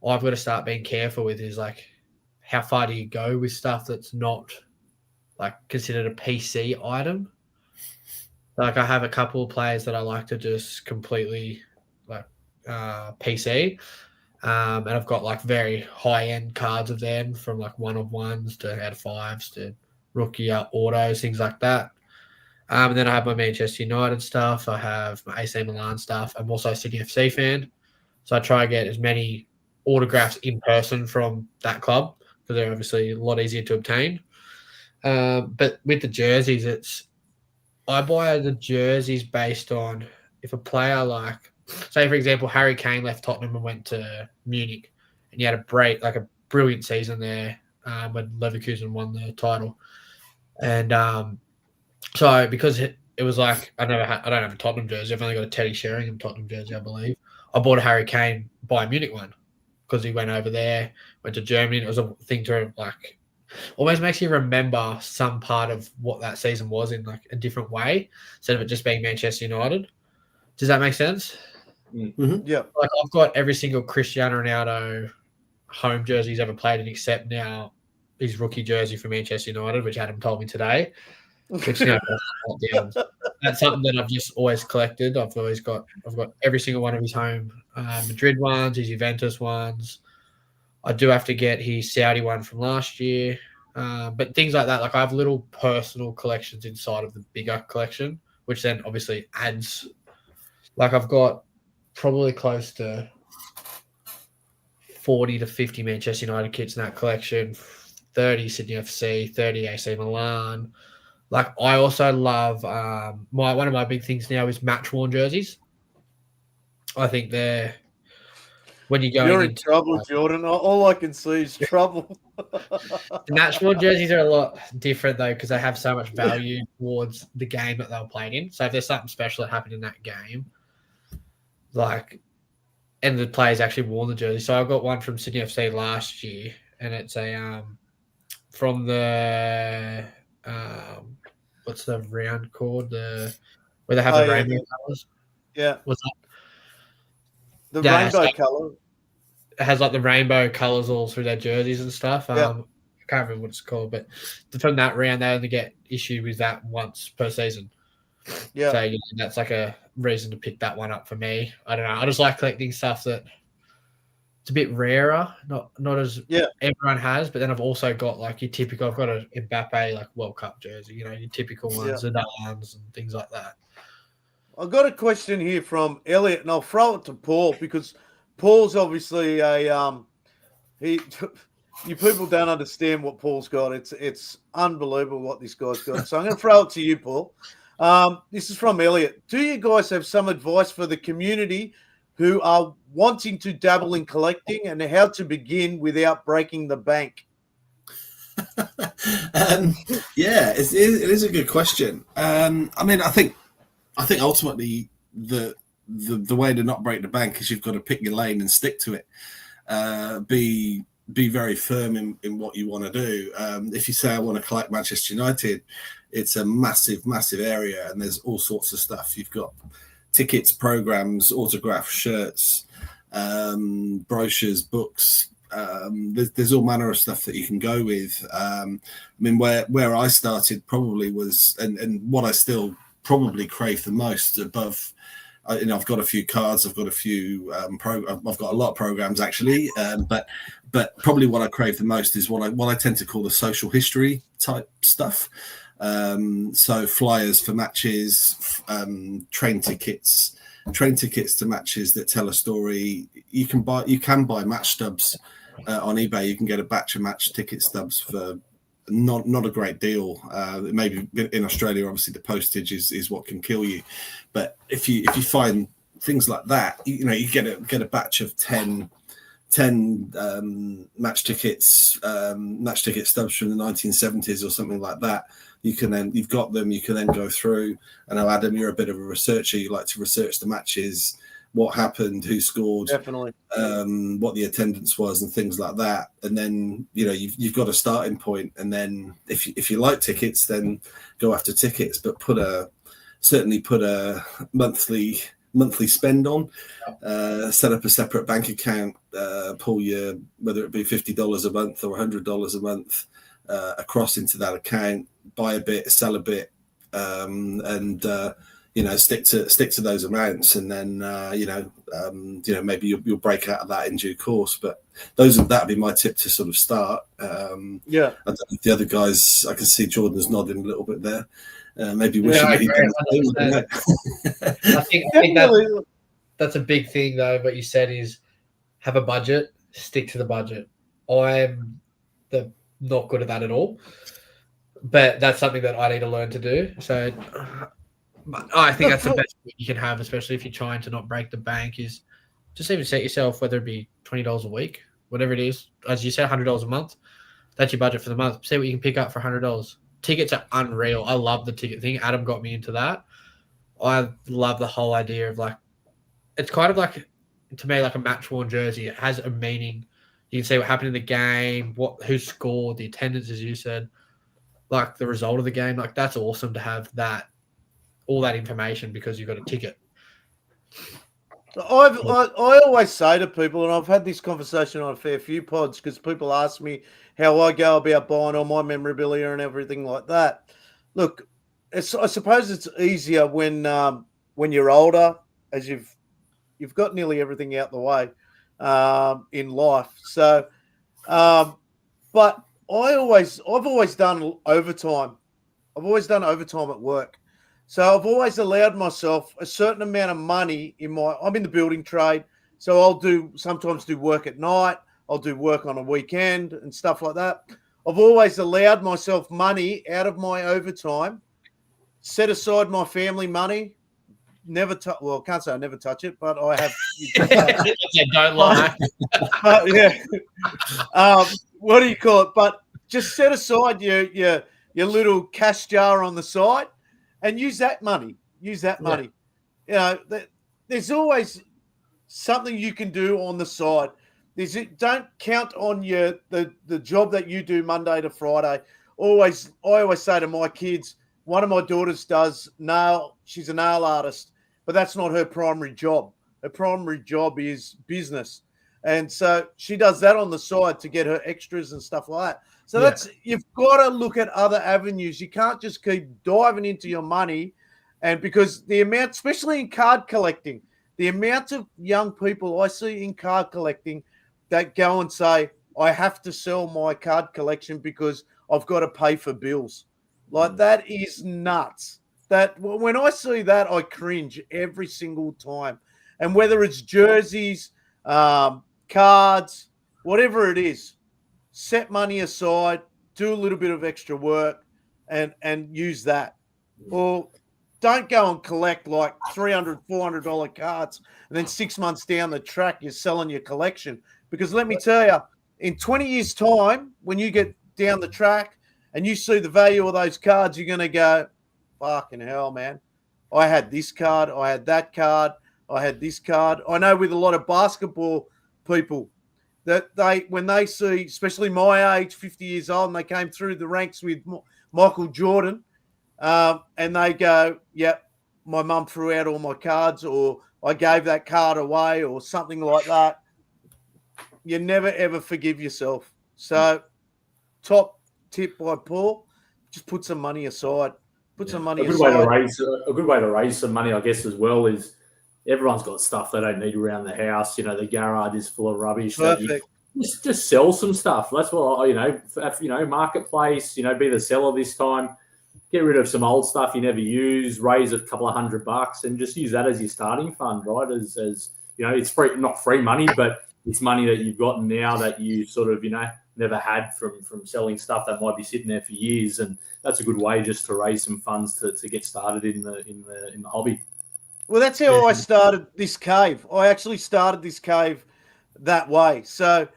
I've got to start being careful with is like how far do you go with stuff that's not like considered a PC item. Like I have a couple of players that I like to just completely like PC. And I've got like very high end cards of them from like 1-of-1s to out of 5s to rookie autos, things like that. And then I have my Manchester United stuff. I have my AC Milan stuff. I'm also a City FC fan. So I try to get as many autographs in person from that club because they're obviously a lot easier to obtain. But with the jerseys, I buy the jerseys based on if a player like, say for example, Harry Kane left Tottenham and went to Munich, and he had a brilliant season there when Leverkusen won the title, and so because it was like I don't have a Tottenham jersey. I've only got a Teddy Sheringham Tottenham jersey, I believe. I bought a Harry Kane Bayern Munich one because he went over there, went to Germany, and it was a thing to like always makes you remember some part of what that season was in like a different way instead of it just being Manchester United. Does that make sense? Mm-hmm. Yeah. Like I've got every single Cristiano Ronaldo home jersey he's ever played in, except now his rookie jersey for Manchester United, which Adam told me today. Which that's something that I've just always collected. I've got every single one of his home Madrid ones, his Juventus ones. I do have to get his Saudi one from last year. But things like that, like I have little personal collections inside of the bigger collection, which then obviously adds. Like I've got probably close to 40 to 50 Manchester United kits in that collection, 30 Sydney FC, 30 AC Milan. Like I also love one of my big things now is match worn jerseys. I think they're when you're in trouble, Jordan. All I can see is trouble. The match worn jerseys are a lot different though because they have so much value towards the game that they were played in. So if there's something special that happened in that game, like, and the players actually worn the jersey. So I got one from Sydney FC last year, and it's a from the what's the round called where they have the rainbow colours. Yeah, what's that? The rainbow colour. It has like the rainbow colours all through their jerseys and stuff. Yeah. I can't remember what it's called, but from that round, they only get issued with that once per season. Yeah. So that's like a reason to pick that one up for me. I don't know. I just like collecting stuff that it's a bit rarer, not as everyone has. But then I've also got like your typical. I've got a Mbappe like World Cup jersey. You know, your typical ones, the ones and things like that. I've got a question here from Elliot, and I'll throw it to Paul because Paul's obviously you people don't understand what Paul's got. It's unbelievable what this guy's got. So I'm going to throw it to you, Paul. This is from Elliot. Do you guys have some advice for the community who are wanting to dabble in collecting and how to begin without breaking the bank? It is a good question. I mean, I think ultimately the way to not break the bank is you've got to pick your lane and stick to it. Be very firm in what you want to do. If you say I want to collect Manchester United, it's a massive area, and there's all sorts of stuff. You've got tickets, programs, autographs, shirts, brochures, books. There's all manner of stuff that you can go with. I mean, where I started probably was, and what I still probably crave the most above. I've got a few cards. I've got a few I've got a lot of programs actually, but probably what I crave the most is what I tend to call the social history type stuff. So flyers for matches, train tickets to matches that tell a story. You can buy match stubs on eBay. You can get a batch of match ticket stubs for not a great deal. Maybe in Australia, obviously the postage is what can kill you. But if you find things like that, you get a batch of 10 10 match ticket stubs from the 1970s or something like that. You've got them. You can then go through. I know, Adam, you're a bit of a researcher. You like to research the matches, what happened, who scored, Definitely. what the attendance was, and things like that. And then you've got a starting point. And then if you like tickets, then go after tickets. But certainly put a monthly spend on. Set up a separate bank account. Pull whether it be $50 a month or $100 a month across into that account. Buy a bit, sell a bit, and stick to those amounts, and then maybe you'll break out of that in due course. But that'd be my tip to sort of start. Yeah. I don't know if the other guys, I can see Jordan's nodding a little bit there. Maybe we I should. think that's a big thing, though. What you said is have a budget, stick to the budget. I'm not good at that at all, but that's something that I need to learn to do. So I think that's the best thing you can have, especially if you're trying to not break the bank, is just even set yourself, whether it be $20 a week, whatever it is, as you said, $100 a month. That's your budget for the month. See what you can pick up for $100. Tickets are unreal. I love the ticket thing. Adam got me into that. I love the whole idea of it's kind of like, to me, like a match-worn jersey. It has a meaning. You can see what happened in the game, who scored, the attendance, as you said, like the result of the game. Like, that's awesome to have all that information because you've got a ticket. I always say to people, and I've had this conversation on a fair few pods, because people ask me how I go about buying all my memorabilia and everything like that. Look, I suppose it's easier when you're older, as you've got nearly everything out the way in life. So, but I've always done overtime. I've always done overtime at work. So I've always allowed myself a certain amount of money I'm in the building trade. So I'll sometimes do work at night. I'll do work on a weekend and stuff like that. I've always allowed myself money out of my overtime, set aside my family money. Well, I can't say I never touch it, but I have. Don't lie. Yeah. What do you call it? But just set aside your little cash jar on the side and use that money. There's always something you can do on the side. Don't count on the job that you do Monday to Friday. I always say to my kids, one of my daughters does nail. She's a nail artist, but that's not her primary job. Her primary job is business. And so she does that on the side to get her extras and stuff like that. So you've got to look at other avenues. You can't just keep diving into your money. And because the amount, especially in card collecting, the amount of young people I see in card collecting that go and say, I have to sell my card collection because I've got to pay for bills. That is nuts. That when I see that, I cringe every single time. And whether it's jerseys, cards, whatever it is, set money aside, do a little bit of extra work and use that. Or don't go and collect like $300, $400 cards and then 6 months down the track, you're selling your collection. Because let me tell you, in 20 years' time, when you get down the track and you see the value of those cards, you're going to go, fucking hell, man. I had this card. I had that card. I had this card. I know with a lot of basketball people that when they see, especially my age, 50 years old, and they came through the ranks with Michael Jordan, and they go, yep, my mum threw out all my cards, or I gave that card away, or something like that. You never, ever forgive yourself. So top tip by Paul, just put some money aside. Put some money aside. A good way to raise some money, I guess, as well, is everyone's got stuff they don't need around the house. The garage is full of rubbish. Perfect. Just sell some stuff. That's what marketplace. Be the seller this time. Get rid of some old stuff you never use. Raise a couple of $100 and just use that as your starting fund, right? As it's free, not free money, but it's money that you've gotten now that you sort of never had from selling stuff that might be sitting there for years, and that's a good way just to raise some funds to get started in the hobby. Well, that's how I started this cave. I actually started this cave that way. So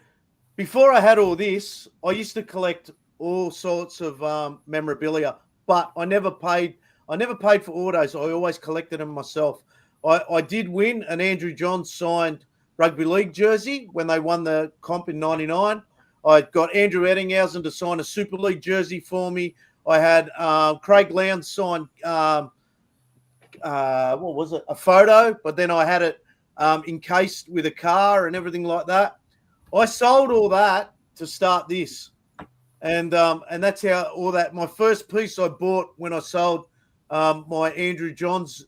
before I had all this, I used to collect all sorts of memorabilia, but I never paid for autos. I always collected them myself. I did win an Andrew Johns signed rugby league jersey when they won the comp in '99. I got Andrew Eddinghausen to sign a Super League jersey for me. I had Craig Lowndes sign what was it? A photo, but then I had it encased with a car and everything like that. I sold all that to start this, and that's how all that. My first piece I bought when I sold my Andrew Johns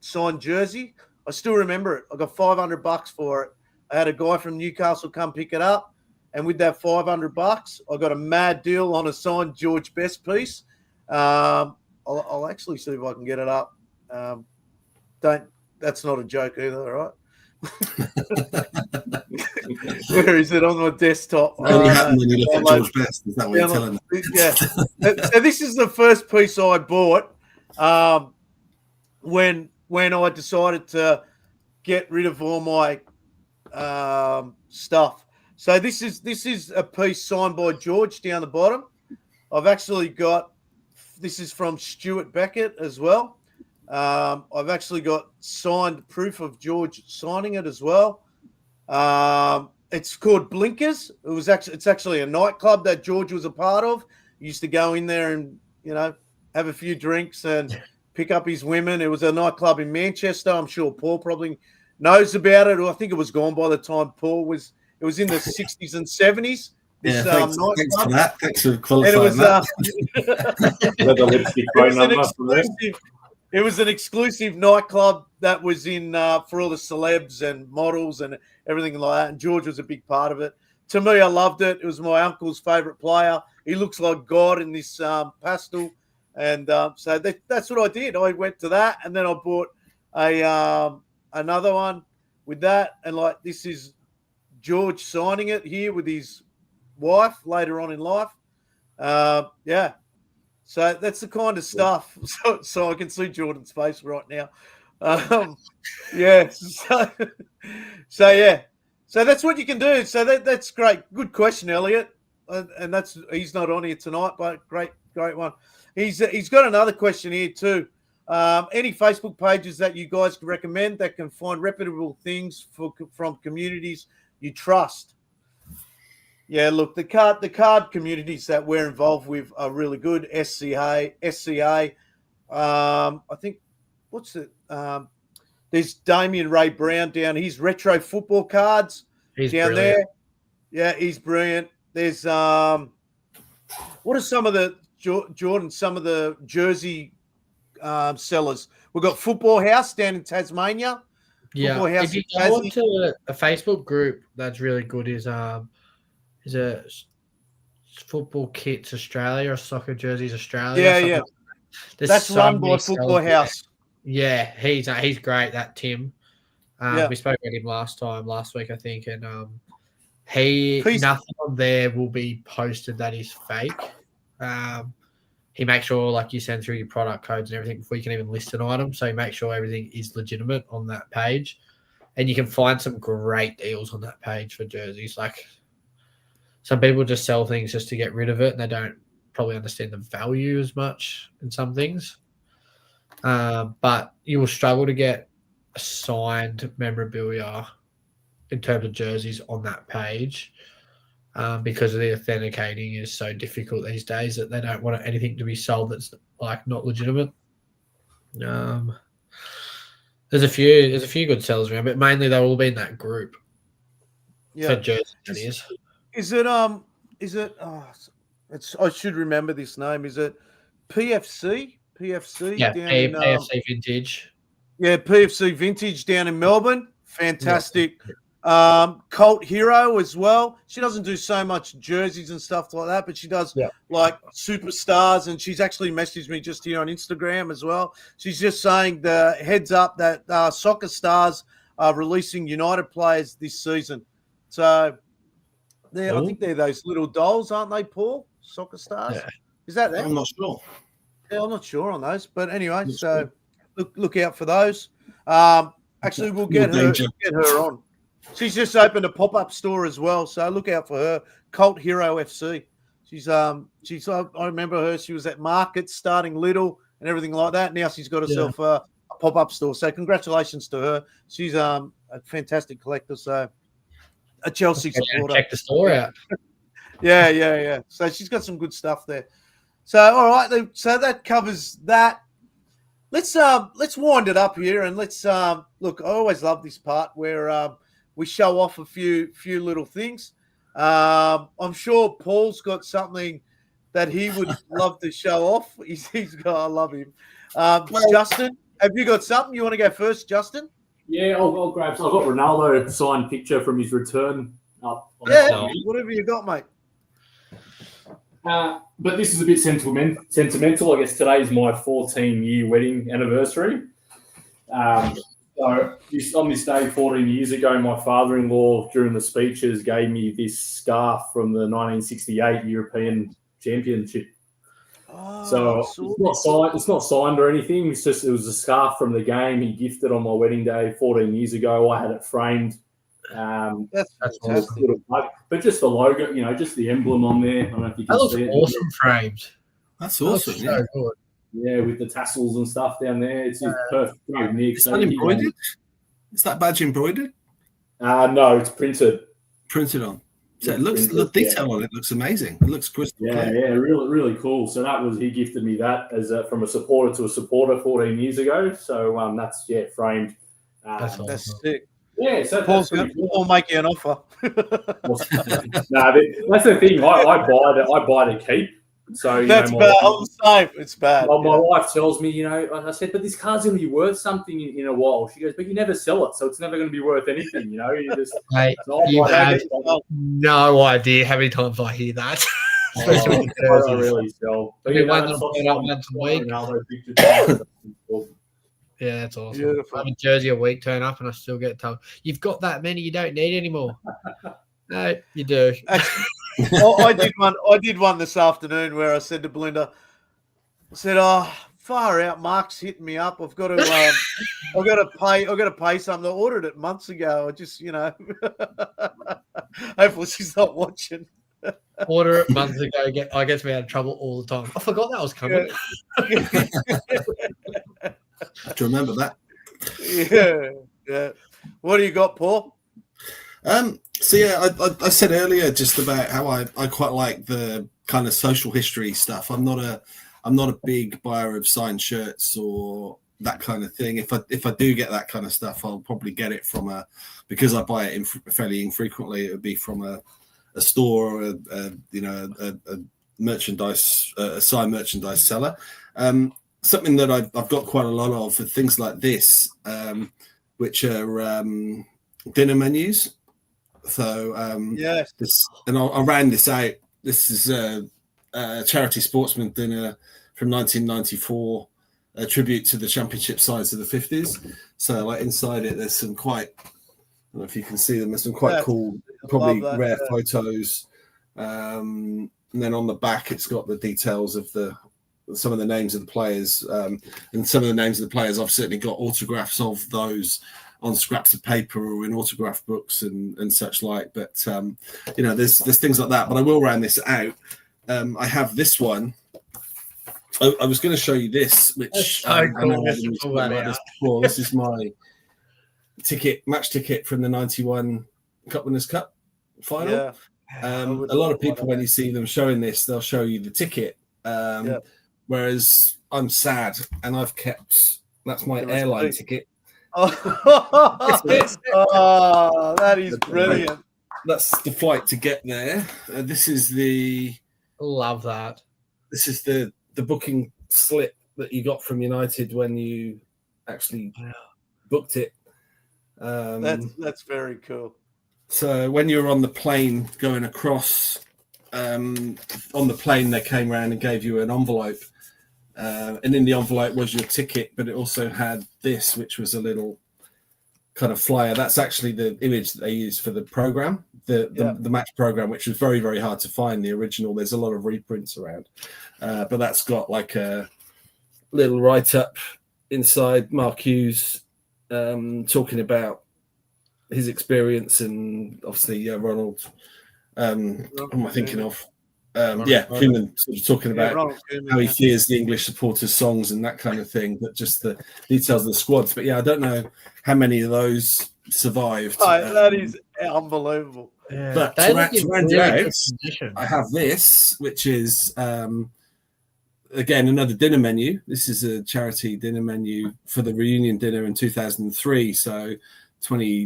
signed jersey. I still remember it. I got $500 for it. I had a guy from Newcastle come pick it up. And with that $500, I got a mad deal on a signed George Best piece. I'll actually see if I can get it up. That's not a joke either, all right? Where is it on my desktop? It only happened when you look at George Best. Is that what you're telling me? Yeah. So this is the first piece I bought when I decided to get rid of all my stuff. So this is a piece signed by George down the bottom. I've actually got, this is from Stuart Beckett as well. I've actually got signed proof of George signing it as well. It's called Blinkers. It's actually a nightclub that George was a part of. He used to go in there and, have a few drinks and pick up his women. It was a nightclub in Manchester. I'm sure Paul probably knows about it. Or I think it was gone by the time Paul was. It was in the 60s and 70s. Thanks for that. Thanks for qualifying It was an exclusive nightclub that was in for all the celebs and models and everything like that. And George was a big part of it. To me, I loved it. It was my uncle's favourite player. He looks like God in this pastel. And so that's what I did. I went to that, and then I bought another one with that. And this is George signing it here with his wife later on in life. Yeah. So that's the kind of stuff. So I can see Jordan's face right now. Yeah. So yeah. So that's what you can do. So that's great. Good question, Elliot. And he's not on here tonight, but great one. He's got another question here too. Any Facebook pages that you guys can recommend that can find reputable things from communities you trust? Yeah, look, the card communities that we're involved with are really good. SCA. I think what's it? There's Damien Ray Brown down. He's retro football cards. He's down brilliant. there. Yeah, he's brilliant. There's what are some of the Jordan? Some of the jersey sellers. We've got Football House down in Tasmania. Yeah, Football House if you go to a Facebook group that's really good is a Football Kits Australia or Soccer Jerseys Australia. Yeah. That's run by Football House. Yeah, he's great. That Tim. Yeah. We spoke about him last week, I think, and nothing on there will be posted that is fake. He makes sure you send through your product codes and everything before you can even list an item. So you make sure everything is legitimate on that page, and you can find some great deals on that page for jerseys. Some people just sell things just to get rid of it, and they don't probably understand the value as much in some things. But you will struggle to get signed memorabilia in terms of jerseys on that page because of the authenticating is so difficult these days that they don't want anything to be sold that's not legitimate. There's a few good sellers around, but mainly they'll all be in that group. Yeah, for jerseys, that is. Is it I should remember this name. Is it PFC? PFC? Yeah, down PFC Vintage. Yeah, PFC Vintage down in Melbourne. Fantastic. Yeah. Cult Hero as well. She doesn't do so much jerseys and stuff like that, but she does superstars, and she's actually messaged me just here on Instagram as well. She's just saying the heads up that Soccer Stars are releasing United players this season. So I think they're those little dolls, aren't they, Paul? Soccer Stars? Yeah. Is that them? I'm not sure. Yeah, I'm not sure on those. But anyway, so look out for those. Actually, we'll get her on. She's just opened a pop-up store as well, so look out for her. Cult Hero FC. She's I remember her. She was at markets starting little and everything like that. Now she's got herself a pop-up store. So congratulations to her. She's a fantastic collector. So a Chelsea supporter. Check the store out. Yeah. So she's got some good stuff there. So all right, so that covers that. Let's wind it up here and let's look. I always love this part where we show off a few little things. I'm sure Paul's got something that he would love to show off. He's got. I love him. Justin, have you got something you want to go first, Justin? Yeah, I'll grab. I've got Ronaldo signed picture from his return up. Whatever you got, mate. But this is a bit sentimental. I guess today is my 14-year wedding anniversary. So on this day 14 years ago, my father-in-law, during the speeches, gave me this scarf from the 1968 European Championship. So it's not signed or anything. It was a scarf from the game he gifted on my wedding day 14 years ago. I had it framed. That's fantastic. But just the logo, just the emblem on there. I don't know if you can see it. Awesome framed. That's awesome. So good. Yeah, with the tassels and stuff down there. It's just perfect. Is that embroidered? Is that badge embroidered? No, it's printed. Printed on. So it looks the detail on it looks amazing. It looks crystal clear. Yeah, really cool. So he gifted me that as from a supporter to a supporter 14 years ago. So that's framed. That's sick. Yeah, so Paul make you an offer. That's the thing. I buy to keep. So that's bad. I'm the same. It's bad. Well, my wife tells me, I said, but this car's going to be worth something in a while. She goes, but you never sell it, so it's never going to be worth anything. You just. Mate, you have no idea how many times I hear that. I don't really sell. But yeah, that's awesome. Beautiful. I have a jersey a week turn up and I still get told, you've got that many, you don't need anymore. No, you do. I did one this afternoon where I said to Belinda, I said, "Oh, far out, Mark's hitting me up. I've got to pay something. I ordered it months ago. I just, hopefully she's not watching." Order it months ago. I get me out of trouble all the time. I forgot that was coming. Do you remember that? Yeah. What do you got, Paul? So yeah, I said earlier just about how I quite like the kind of social history stuff. I'm not a big buyer of signed shirts or that kind of thing. If I do get that kind of stuff, I'll probably get it from because I buy it fairly infrequently. It would be from a store or a merchandise, a signed merchandise seller. Something that I've got quite a lot of are things like this, which are dinner menus. So yes, I ran this out. This is a charity sportsman dinner from 1994, a tribute to the championship sides of the 50s. So like inside it, there's some quite, I don't know if you can see them. There's some quite cool, probably rare photos. And then on the back, it's got the details of some of the names of the players, and some of the names of the players. I've certainly got autographs of those on scraps of paper or in autograph books and such like. But there's things like that. But I will round this out. I have this one. I was going to show you this, which I know before. This is my match ticket from the '91 Cup Winners' Cup final. Yeah. A lot of people, when you see them showing this, they'll show you the ticket. Whereas I'm sad, and I've kept that's my airline ticket. Oh, that is brilliant. That's the flight to get there. This is love that. This is the booking slip that you got from United when you actually booked it. That's very cool. So when you were on the plane going across, on the plane they came around and gave you an envelope. And in the envelope was your ticket, but it also had this, which was a little kind of flyer. That's actually the image that they used for the program, the match program, which was very, very hard to find. The original, there's a lot of reprints around, but that's got like a little write-up inside. Mark Hughes talking about his experience, and obviously Ronald. What am I thinking of? Koeman sort of talking about Koeman, how he hears the English supporters' songs and that kind of thing, but just the details of the squads. But yeah, I don't know how many of those survived. That is unbelievable. Yeah, but to round it out, I have this, which is again another dinner menu. This is a charity dinner menu for the reunion dinner in 2003, so 12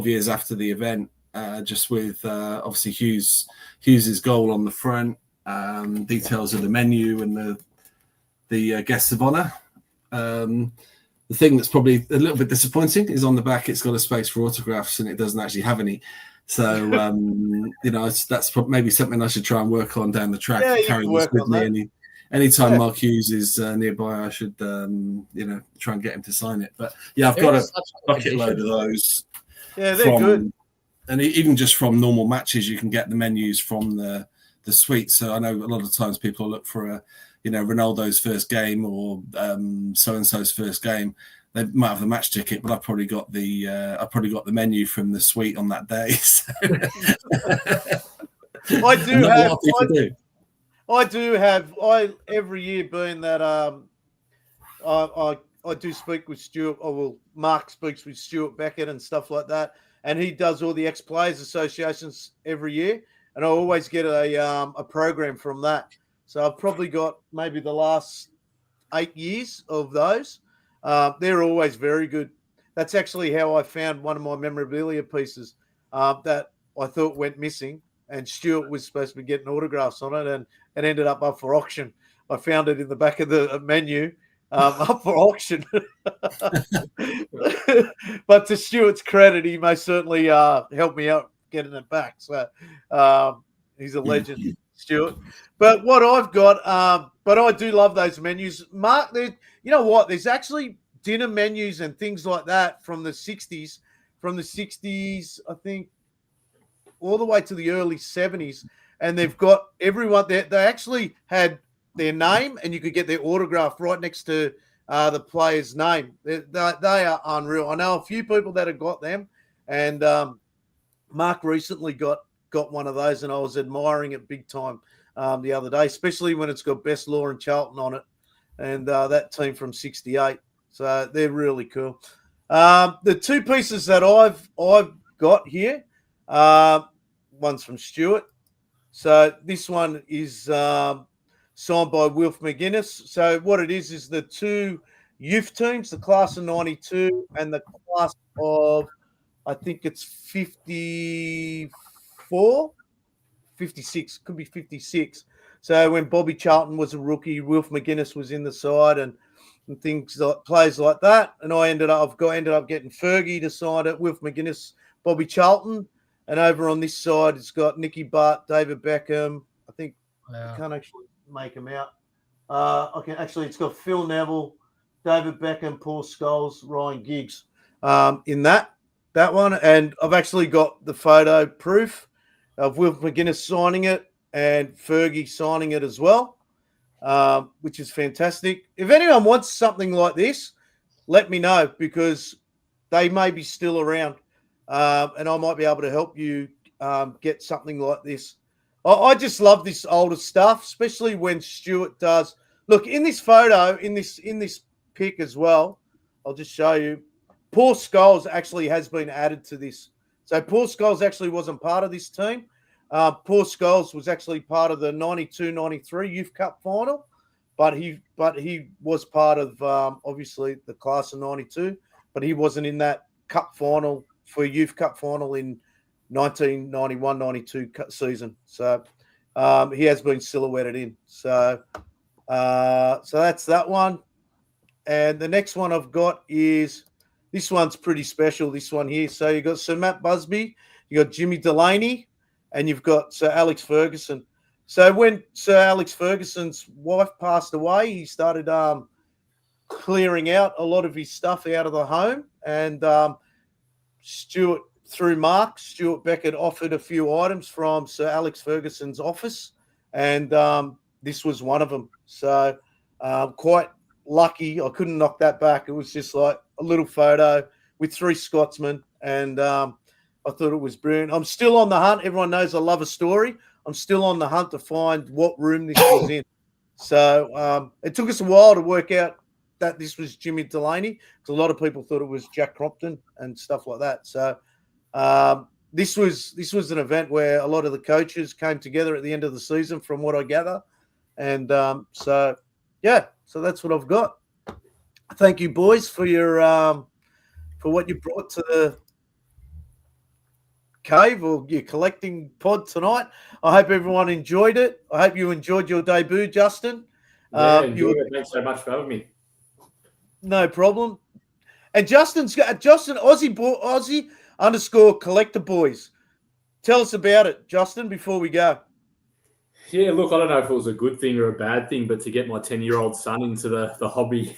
years after the event. Just with obviously Hughes's goal on the front, details of the menu and the guests of honour. The thing that's probably a little bit disappointing is on the back it's got a space for autographs and it doesn't actually have any. So that's maybe something I should try and work on down the track. Yeah, carry this with me. Anytime Mark Hughes is nearby, I should try and get him to sign it. But yeah, I've got a bucket load of those. Yeah, they're good. And even just from normal matches, you can get the menus from the suite. So I know a lot of times people look for Ronaldo's first game or so and so's first game. They might have the match ticket, but I've probably got the menu from the suite on that day. So. Every year being that I do speak with Stuart. Mark speaks with Stuart Beckett and stuff like that. And he does all the ex-players associations every year, and I always get a program from that. So I've probably got maybe the last 8 years of those. They're always very good. That's actually how I found one of my memorabilia pieces that I thought went missing, and Stuart was supposed to be getting autographs on it, and it ended up for auction. I found it in the back of the menu. Up for auction. But to Stuart's credit, he most certainly helped me out getting it back. So he's a legend, Stuart. But what I've got, but I do love those menus. Mark, you know what? There's actually dinner menus and things like that from the 60s. From the 60s, I think, all the way to the early 70s. And they've got everyone there. They actually had their name, and you could get their autograph right next to the player's name. They are unreal. I know a few people that have got them, and Mark recently got one of those, and I was admiring it big time the other day, especially when it's got Best Law and Charlton on it, and that team from '68. So they're really cool. The two pieces that I've got here, one's from Stuart. So this one is signed by Wilf McGuinness. So what it is the two youth teams, the class of 92 and the class of, I think it's 54, 56, could be 56. So when Bobby Charlton was a rookie, Wilf McGuinness was in the side and things like plays like that. And I ended up getting Fergie to sign it, Wilf McGuinness, Bobby Charlton. And over on this side, it's got Nicky Butt, David Beckham. I think I can't actually make them out. It's got Phil Neville, David Beckham, Paul Scholes, Ryan Giggs in that one. And I've actually got the photo proof of Wilf McGuinness signing it and Fergie signing it as well, which is fantastic. If anyone wants something like this, let me know, because they may be still around, and I might be able to help you get something like this. I just love this older stuff, especially when Stuart does. Look, in this photo, in this pic as well, I'll just show you. Paul Scholes actually has been added to this. So Paul Scholes actually wasn't part of this team. Paul Scholes was actually part of the 92-93 Youth Cup final, but he was part of obviously the class of 92, but he wasn't in that cup final for Youth Cup final in 1991-92 season. So he has been silhouetted in. So that's that one. And the next one I've got is, this one's pretty special, this one here. So you've got Sir Matt Busby, you got Jimmy Delaney, and you've got Sir Alex Ferguson. So when Sir Alex Ferguson's wife passed away, he started clearing out a lot of his stuff out of the home. And Stuart Beckett offered a few items from Sir Alex Ferguson's office, and this was one of them. So quite lucky. I couldn't knock that back. It was just like a little photo with three Scotsmen and I thought it was brilliant. I'm still on the hunt. Everyone knows I love a story. I'm still on the hunt to find what room this was in. So it took us a while to work out that this was Jimmy Delaney, because a lot of people thought it was Jack Crompton and stuff like that. So this was an event where a lot of the coaches came together at the end of the season, from what I gather. And so that's what I've got. Thank you, boys, for your for what you brought to the cave, or your collecting pod tonight. I hope everyone enjoyed it. I hope you enjoyed your debut, Justin. Thanks so much for having me. No problem. And Justin Aussie _ collector boys. Tell us about it, Justin, before we go. Yeah, look, I don't know if it was a good thing or a bad thing, but to get my 10-year-old son into the hobby.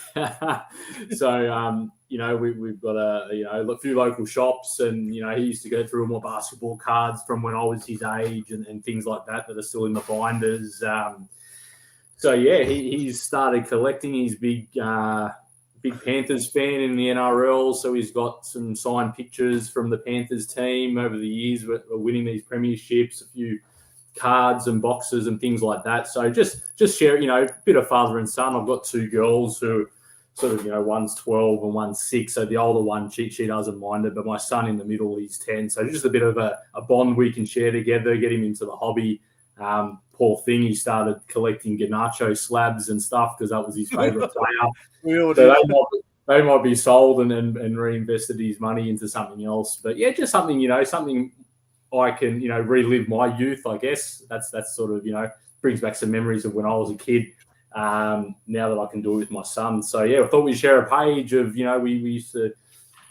So, we've got a few local shops, and, he used to go through all my basketball cards from when I was his age and things like that are still in the binders. He's started collecting. He's big Panthers fan in the NRL, so he's got some signed pictures from the Panthers team over the years. We're winning these premierships, a few cards and boxes and things like that. So just share, a bit of father and son. I've got two girls who sort of, one's 12 and one's 6. So the older one, she doesn't mind it, but my son in the middle, he's 10. So just a bit of a bond we can share together, get him into the hobby. Poor thing, he started collecting Garnacho slabs and stuff because that was his favourite player. So they might be sold and reinvested his money into something else. But yeah, just something, something I can, relive my youth, I guess. That's sort of, brings back some memories of when I was a kid. Now that I can do it with my son. So yeah, I thought we'd share a page of, we used to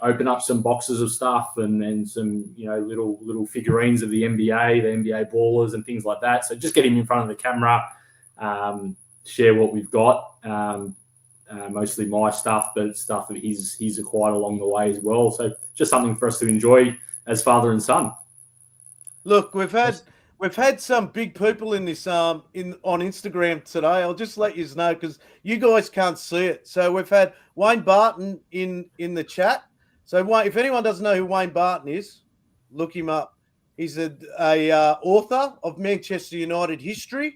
open up some boxes of stuff and some, little figurines of the NBA ballers and things like that. So just get him in front of the camera, share what we've got. Mostly my stuff, but stuff that he's acquired along the way as well. So just something for us to enjoy as father and son. Look, we've had some big people in this on Instagram today. I'll just let you know because you guys can't see it. So we've had Wayne Barton in the chat. So if anyone doesn't know who Wayne Barton is, look him up. He's a author of Manchester United history.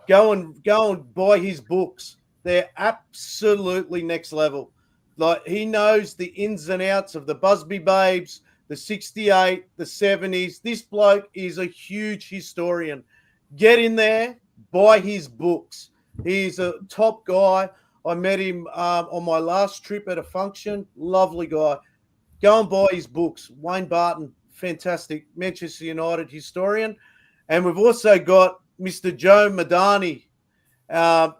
Go and buy his books. They're absolutely next level. Like, he knows the ins and outs of the Busby Babes, the 68, the 70s. This bloke is a huge historian. Get in there, buy his books. He's a top guy. I met him on my last trip at a function. Lovely guy. Go and buy his books. Wayne Barton, fantastic Manchester United historian. And we've also got Mr. Joe Madani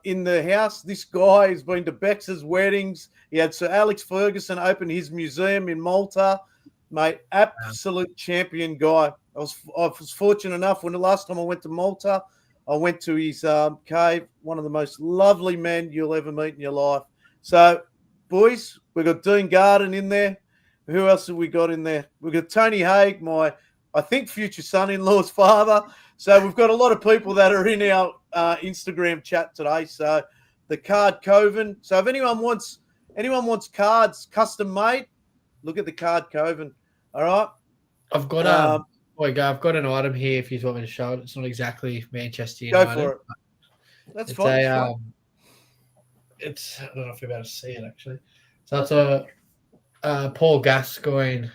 in the house. This guy has been to Bex's weddings. He had Sir Alex Ferguson open his museum in Malta. Mate, absolute champion guy. I was fortunate enough when the last time I went to Malta, I went to his cave. One of the most lovely men you'll ever meet in your life. So, boys, we've got Dean Garden in there. Who else have we got in there? We've got Tony Haig, I think future son-in-law's father. So we've got a lot of people that are in our Instagram chat today. So the card Coven. So if anyone wants cards custom made, look at the card Coven. All right. I've got I've got an item here if you want me to show it. It's not exactly Manchester United. Go for it. That's fine. I don't know if you're about to see it actually. So it's a Paul Gascoigne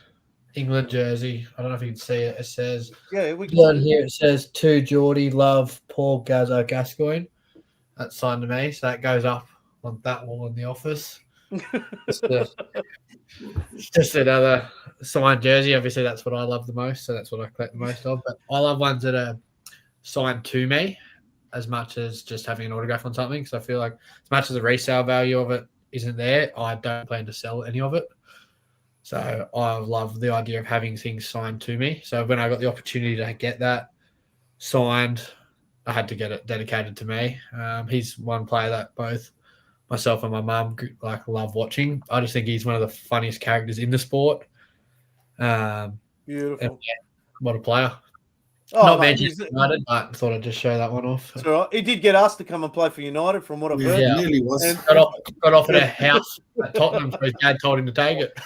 England jersey. I don't know if you can see it. It says down here. It says to Geordie Love Paul Gascoigne. That's signed to me. So that goes up on that wall in the office. It's just another signed jersey. Obviously, that's what I love the most. So that's what I collect the most of. But I love ones that are signed to me as much as just having an autograph on something. So I feel like as much as the resale value of it isn't there, I don't plan to sell any of it. So I love the idea of having things signed to me. So when I got the opportunity to get that signed, I had to get it dedicated to me. He's one player that both myself and my mum love watching. I just think he's one of the funniest characters in the sport. Beautiful. What a player. Oh, Not mate, Manchester United, but I thought I'd just show that one off. it's all right. He did get us to come and play for United, from what I've heard. Yeah. Nearly was. And- Got off at a house at Tottenham, so his dad told him to take it.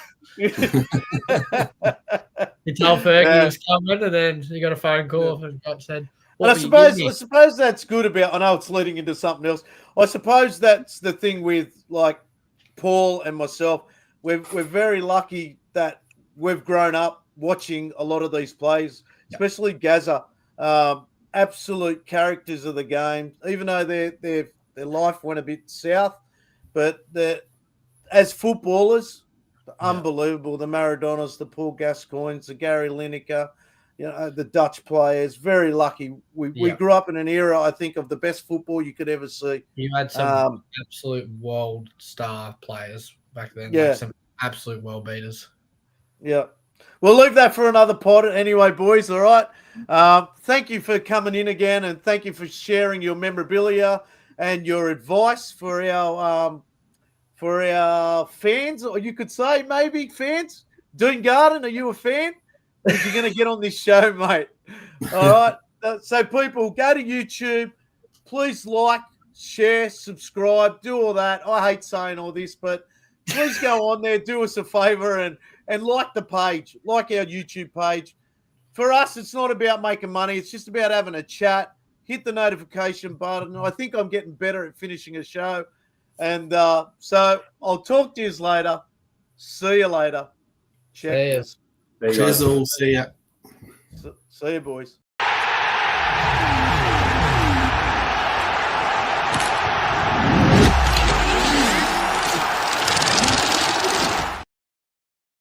He told Fergie he was coming, and then he got a phone call and said, And I suppose that's good about. I know it's leading into something else. I suppose that's the thing with like Paul and myself. We're very lucky that we've grown up watching a lot of these plays, especially Gaza. Absolute characters of the game, even though their life went a bit south, but as footballers, unbelievable. The Maradonas, the Paul Gascoignes, the Gary Lineker, the Dutch players. Very lucky. We grew up in an era, I think, of the best football you could ever see. You had some absolute world star players back then. Yeah. Like some absolute world beaters. Yeah. We'll leave that for another pod anyway, boys. All right. Thank you for coming in again, and thank you for sharing your memorabilia and your advice for our fans, or you could say maybe fans. Dean Garden, are you a fan? Because you're going to get on this show, mate. All right. So people, go to YouTube. Please like, share, subscribe, do all that. I hate saying all this, but please go on there, do us a favor, and like the page, like our YouTube page. For us, it's not about making money. It's just about having a chat. Hit the notification button. I think I'm getting better at finishing a show. And so I'll talk to you later. See you later. Cheers. Cheers all. See ya. See you, boys.